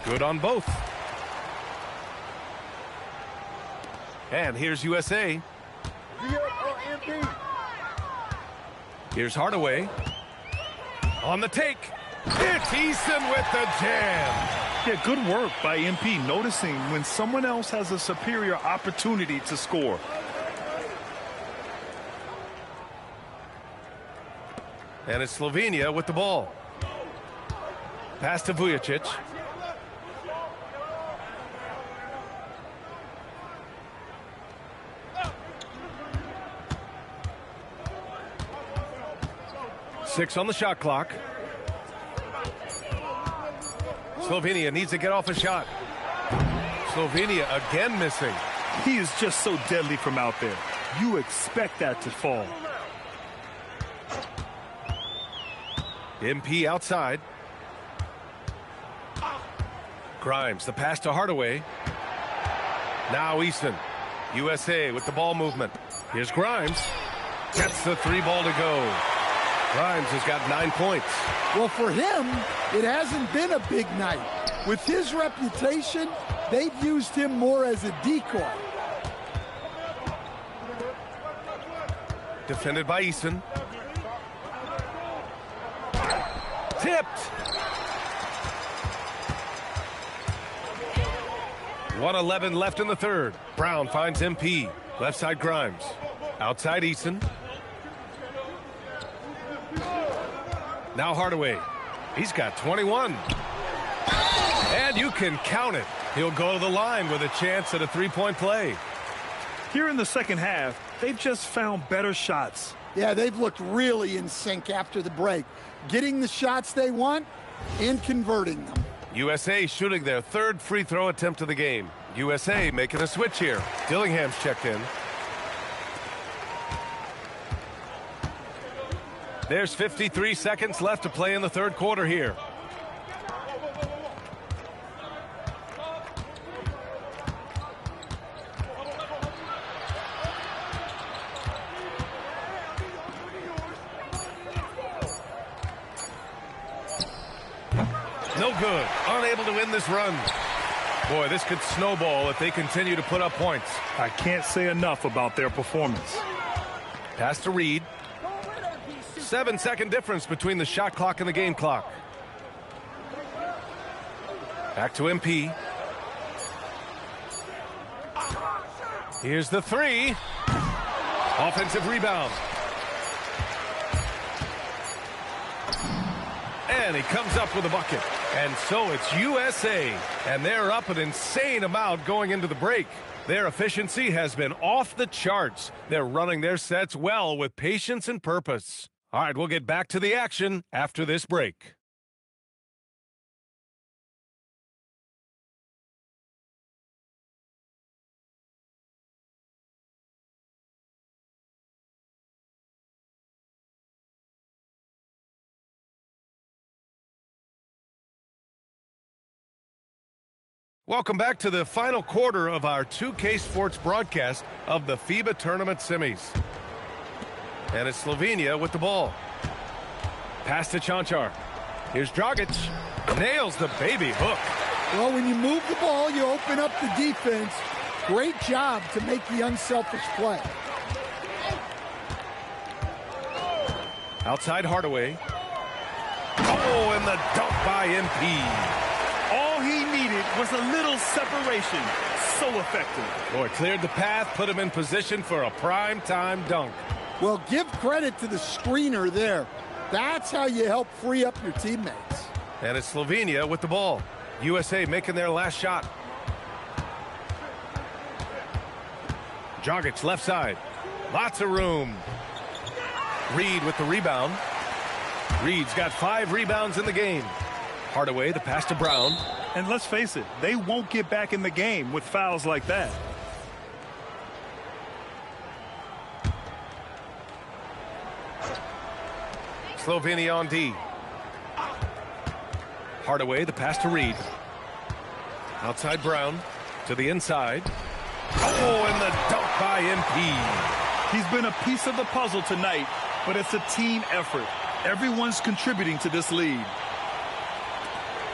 Good on both. And here's USA. Here's Hardaway. On the take. It's Eason with the jam. Yeah, good work by MP, noticing when someone else has a superior opportunity to score. And it's Slovenia with the ball. Pass to Vujacic. Six on the shot clock. Slovenia needs to get off a shot. Slovenia again missing. He is just so deadly from out there. You expect that to fall. MP outside. Grimes, the pass to Hardaway. Now Eason. USA with the ball movement. Here's Grimes. Gets the 3 ball to go. Grimes has got 9 points. Well, for him, it hasn't been a big night. With his reputation, they've used him more as a decoy. Defended by Eason. Tipped. 1:11 left in the third. Brown finds MP. Left side Grimes. Outside Eason. Now Hardaway. He's got 21. And you can count it. He'll go to the line with a chance at a three-point play. Here in the second half, they've just found better shots. Yeah, they've looked really in sync after the break. Getting the shots they want and converting them. USA shooting their third free throw attempt of the game. USA making a switch here. Dillingham's checked in. There's 53 seconds left to play in the third quarter here. No good. Unable to win this run. Boy, this could snowball if they continue to put up points. I can't say enough about their performance. Pass to Reed. 7-second difference between the shot clock and the game clock. Back to MP. Here's the three. Offensive rebound. And he comes up with a bucket. And so it's USA. And they're up an insane amount going into the break. Their efficiency has been off the charts. They're running their sets well with patience and purpose. All right, we'll get back to the action after this break. Welcome back to the final quarter of our 2K Sports broadcast of the FIBA tournament semis. And it's Slovenia with the ball. Pass to Čančar. Here's Dragic. Nails the baby hook. Well, when you move the ball, you open up the defense. Great job to make the unselfish play. Outside Hardaway. Oh, and the dunk by MP. All he needed was a little separation. So effective. Boy, cleared the path, put him in position for a prime-time dunk. Well, give credit to the screener there. That's how you help free up your teammates. And it's Slovenia with the ball. USA making their last shot. Dragic left side. Lots of room. Reed with the rebound. Reed's got 5 rebounds in the game. Hardaway, the pass to Brown. And let's face it, they won't get back in the game with fouls like that. Slovenia on D. Hardaway, the pass to Reed. Outside Brown to the inside. Oh, and the dunk by MP. He's been a piece of the puzzle tonight, but it's a team effort. Everyone's contributing to this lead.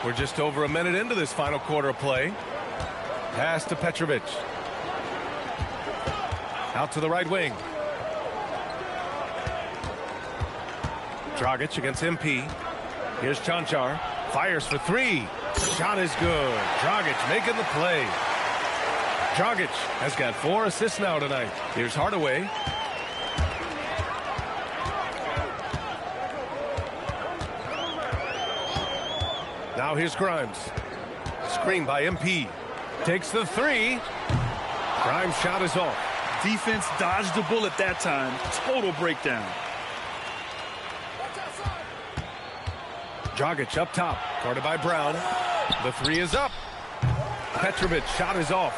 We're just over a minute into this final quarter of play. Pass to Petrovic. Out to the right wing. Dragic against MP. Here's Čančar. Fires for 3. Shot is good. Dragic making the play. Dragic has got 4 assists now tonight. Here's Hardaway. Now here's Grimes. Screen by MP. Takes the 3. Grimes' shot is off. Defense dodged the bullet that time. Total breakdown. Dragic up top. Guarded by Brown. The 3 is up. Petrovic shot is off.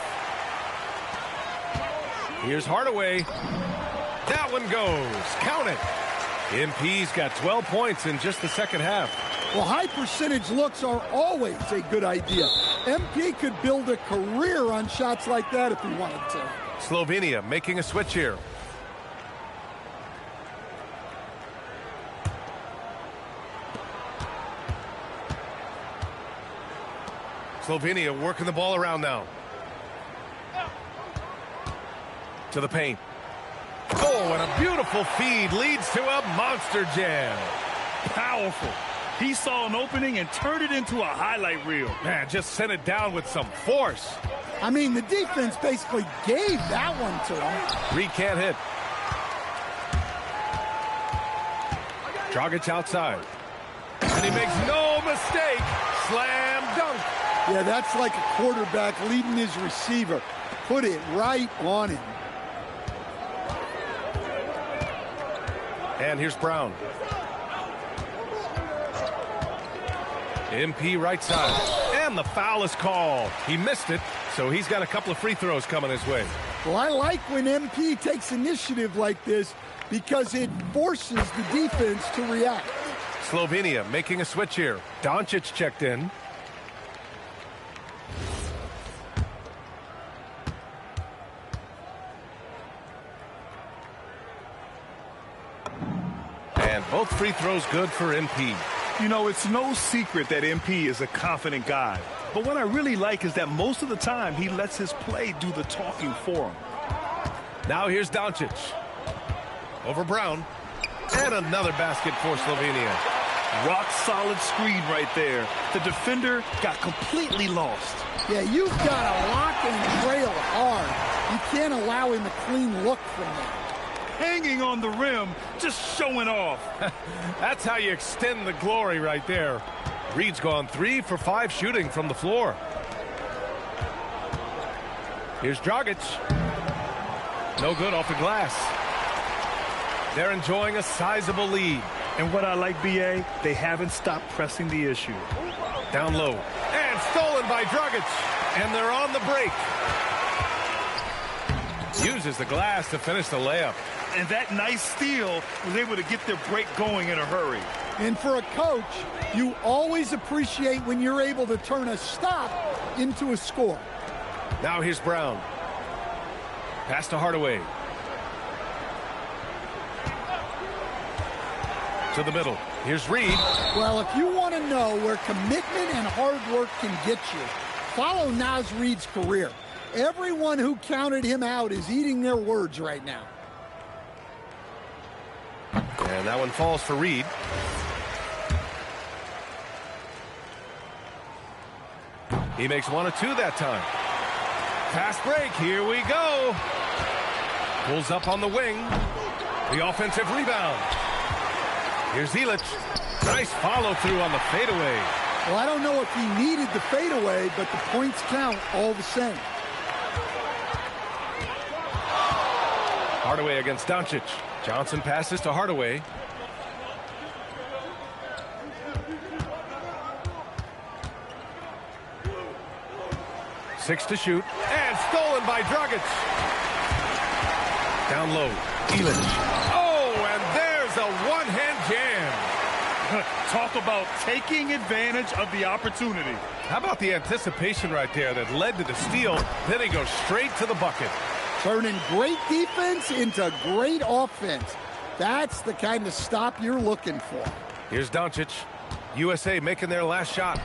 Here's Hardaway. That one goes. Count it. MP's got 12 points in just the second half. Well, high percentage looks are always a good idea. MP could build a career on shots like that if he wanted to. Slovenia making a switch here. Slovenia working the ball around now. To the paint. Oh, and a Beautiful feed leads to a monster jam. Powerful. He saw an opening and turned it into a highlight reel. Man, just sent it down with some force. I mean, the defense basically gave that one to him. Reed can't hit. Dragic outside. And he makes no mistake. Slam dunk. Yeah, that's like a quarterback leading his receiver. Put it right on him. And here's Brown. MP right side. And the foul is called. He missed it, so he's got a couple of free throws coming his way. Well, I like when MP takes initiative like this because it forces the defense to react. Slovenia making a switch here. Doncic checked in. And both free throws good for MP. You know, it's no secret that MP is a confident guy. But what I really like is that most of the time he lets his play do the talking for him. Now here's Doncic. Over Brown. And another basket for Slovenia. Rock solid screen right there. The defender got completely lost. Yeah, you've got to lock and trail hard. You can't allow him a clean look from that. Hanging on the rim, just showing off. That's how you extend the glory right there. Reed's gone 3 for 5 shooting from the floor. Here's Dragic. No good off the glass. They're enjoying a sizable lead. And what I like, BA, they haven't stopped pressing the issue. Down low. And stolen by Dragic. And they're on the break. Uses the glass to finish the layup. And that nice steal was able to get their break going in a hurry. And for a coach, you always appreciate when you're able to turn a stop into a score. Now here's Brown. Pass to Hardaway. To the middle. Here's Reed. Well, if you want to know where commitment and hard work can get you, follow Naz Reid's career. Everyone who counted him out is eating their words right now. And that one falls for Reed. He makes 1 of 2 that time. Fast break. Here we go. Pulls up on the wing. The offensive rebound. Here's Ziaire. Nice follow through on the fadeaway. Well, I don't know if he needed the fadeaway, but the points count all the same. Hardaway against Doncic. Johnson passes to Hardaway. Six to shoot. And stolen by Dragic. Down low. Ziaire. Oh, and there's a one-hand jam. Talk about taking advantage of the opportunity. How about the anticipation right there that led to the steal? Then he goes straight to the bucket. Turning great defense into great offense. That's the kind of stop you're looking for. Here's Doncic. USA making their last shot.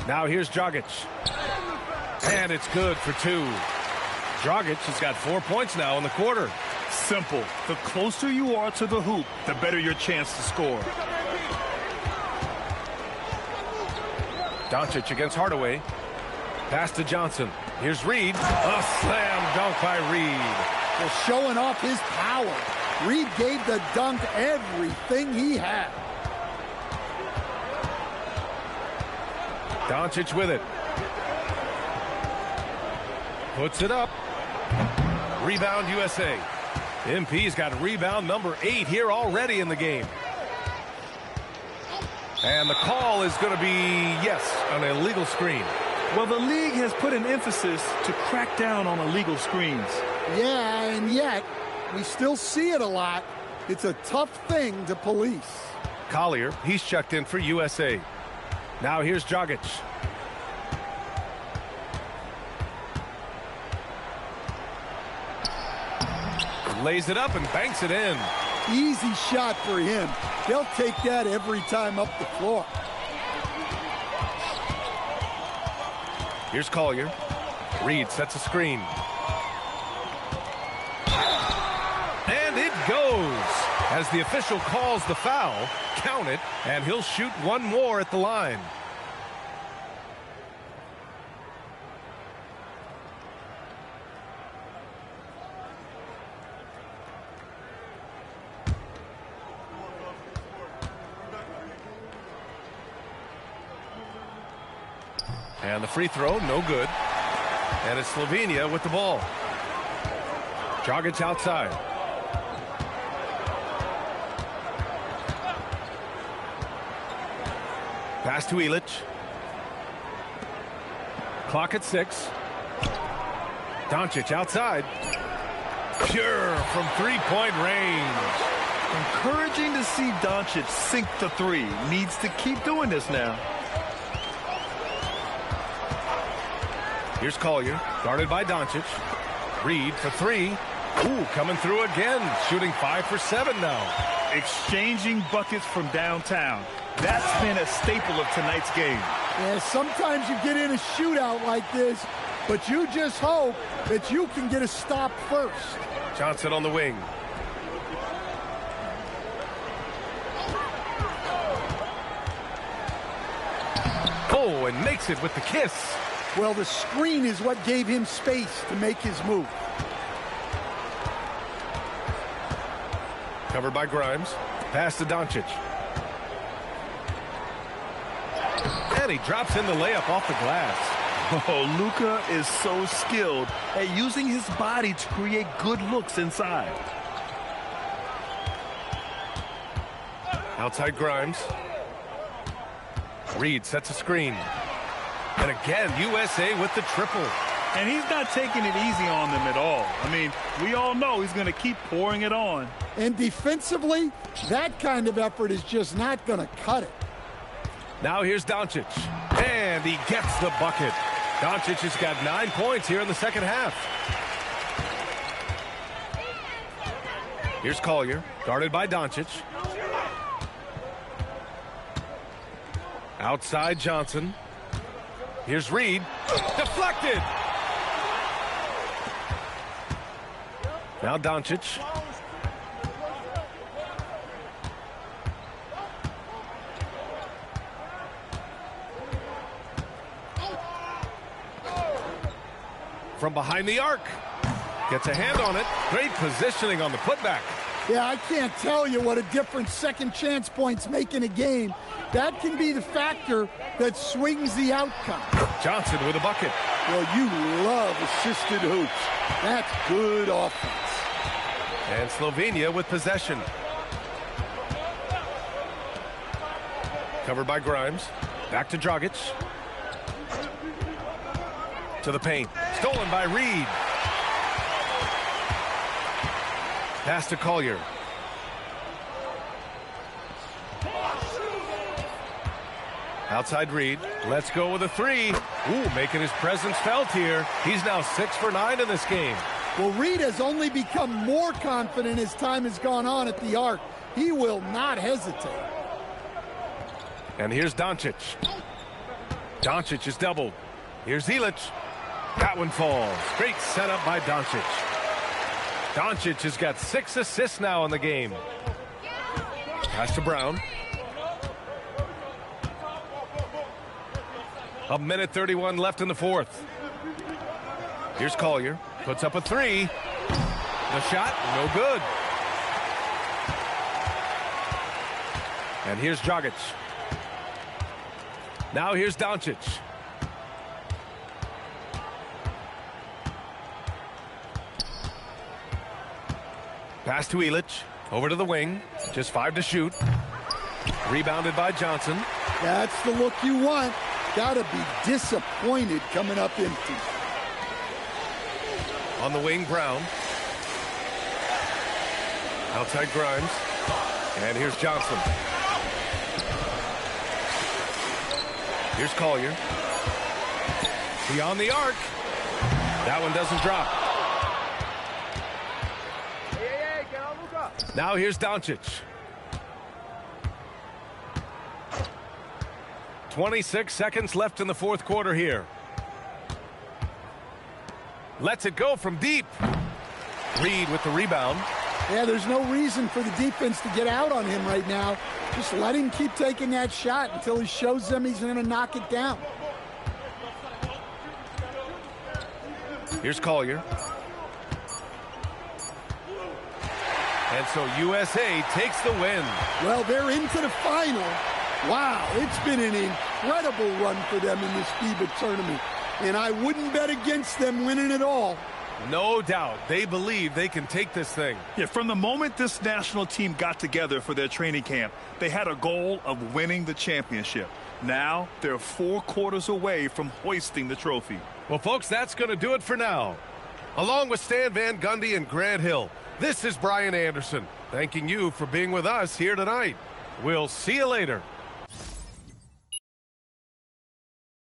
Now here's Dragic. And it's good for 2. Dragic has got 4 points now in the quarter. Simple. The closer you are to the hoop, the better your chance to score. Doncic against Hardaway. Pass to Johnson. Here's Reed. A slam dunk by Reed. Well, showing off his power. Reed gave the dunk everything he had. Doncic with it. Puts it up. Rebound USA. MP's got rebound number 8 here already in the game. And the call is going to be, yes, an illegal screen. Well, the league has put an emphasis to crack down on illegal screens. Yeah, and yet, we still see it a lot. It's a tough thing to police. Collier, he's checked in for USA. Now here's Dragic. Lays it up and banks it in. Easy shot for him. They'll take that every time up the floor. Here's Collier. Reed sets a screen. as the official calls the foul. Count it, and he'll shoot one more at the line. And the free throw, no good. And it's Slovenia with the ball. Dragic outside. Pass to Ilic. Clock at 6. Doncic outside. Pure from three-point range. Encouraging to see Doncic sink the three. Needs to keep doing this now. Here's Collier, guarded by Doncic. Reed for 3. Ooh, coming through again. Shooting 5 for 7 now. Exchanging buckets from downtown. That's been a staple of tonight's game. Yeah, sometimes you get in a shootout like this, but you just hope that you can get a stop first. Johnson on the wing. Oh, and makes it with the kiss. Well, the screen is what gave him space to make his move. Covered by Grimes. Pass to Doncic. And he drops in the layup off the glass. Oh, Luka is so skilled at using his body to create good looks inside. Outside Grimes. Reed sets a screen. And again, USA with the triple. And he's not taking it easy on them at all. I mean, we all know he's going to keep pouring it on. And defensively, that kind of effort is just not going to cut it. Now here's Doncic. And he gets the bucket. Doncic has got 9 points here in the second half. Here's Collier, guarded by Doncic. Outside Johnson. Here's Reed. Deflected. Now Doncic. From behind the arc. Gets a hand on it. Great positioning on the putback. Yeah, I can't tell you what a difference second chance points make in a game. That can be the factor that swings the outcome. Johnson with a bucket. Well, you love assisted hoops. That's good offense. And Slovenia with possession. Covered by Grimes. Back to Dragic. To the paint. Stolen by Reed. Pass to Collier. Outside Reed. Let's go with a 3. Ooh, making his presence felt here. He's now 6 for 9 in this game. Well, Reed has only become more confident as time has gone on at the arc. He will not hesitate. And here's Doncic. Doncic is doubled. Here's Ilic. That one falls. Great setup by Doncic. Doncic has got 6 assists now in the game. Pass to Brown. A minute 31 left in the fourth. Here's Collier. Puts up a 3. The shot, no good. And here's Dragic. Now here's Doncic. Pass to Ilic. Over to the wing. Just 5 to shoot. Rebounded by Johnson. That's the look you want. Gotta be disappointed coming up empty. On the wing, Brown. Outside Grimes. And here's Johnson. Here's Collier. Beyond the arc. That one doesn't drop. Now here's Doncic. 26 seconds left in the fourth quarter here. Lets it go from deep. Reed with the rebound. Yeah, there's no reason for the defense to get out on him right now. Just let him keep taking that shot until he shows them he's going to knock it down. Here's Collier. And so USA takes the win. Well, they're into the final. Wow, it's been an incredible run for them in this FIBA tournament. And I wouldn't bet against them winning it all. No doubt. They believe they can take this thing. Yeah, from the moment this national team got together for their training camp, they had a goal of winning the championship. Now, they're 4 quarters away from hoisting the trophy. Well, folks, that's going to do it for now. Along with Stan Van Gundy and Grant Hill, this is Brian Anderson, thanking you for being with us here tonight. We'll see you later.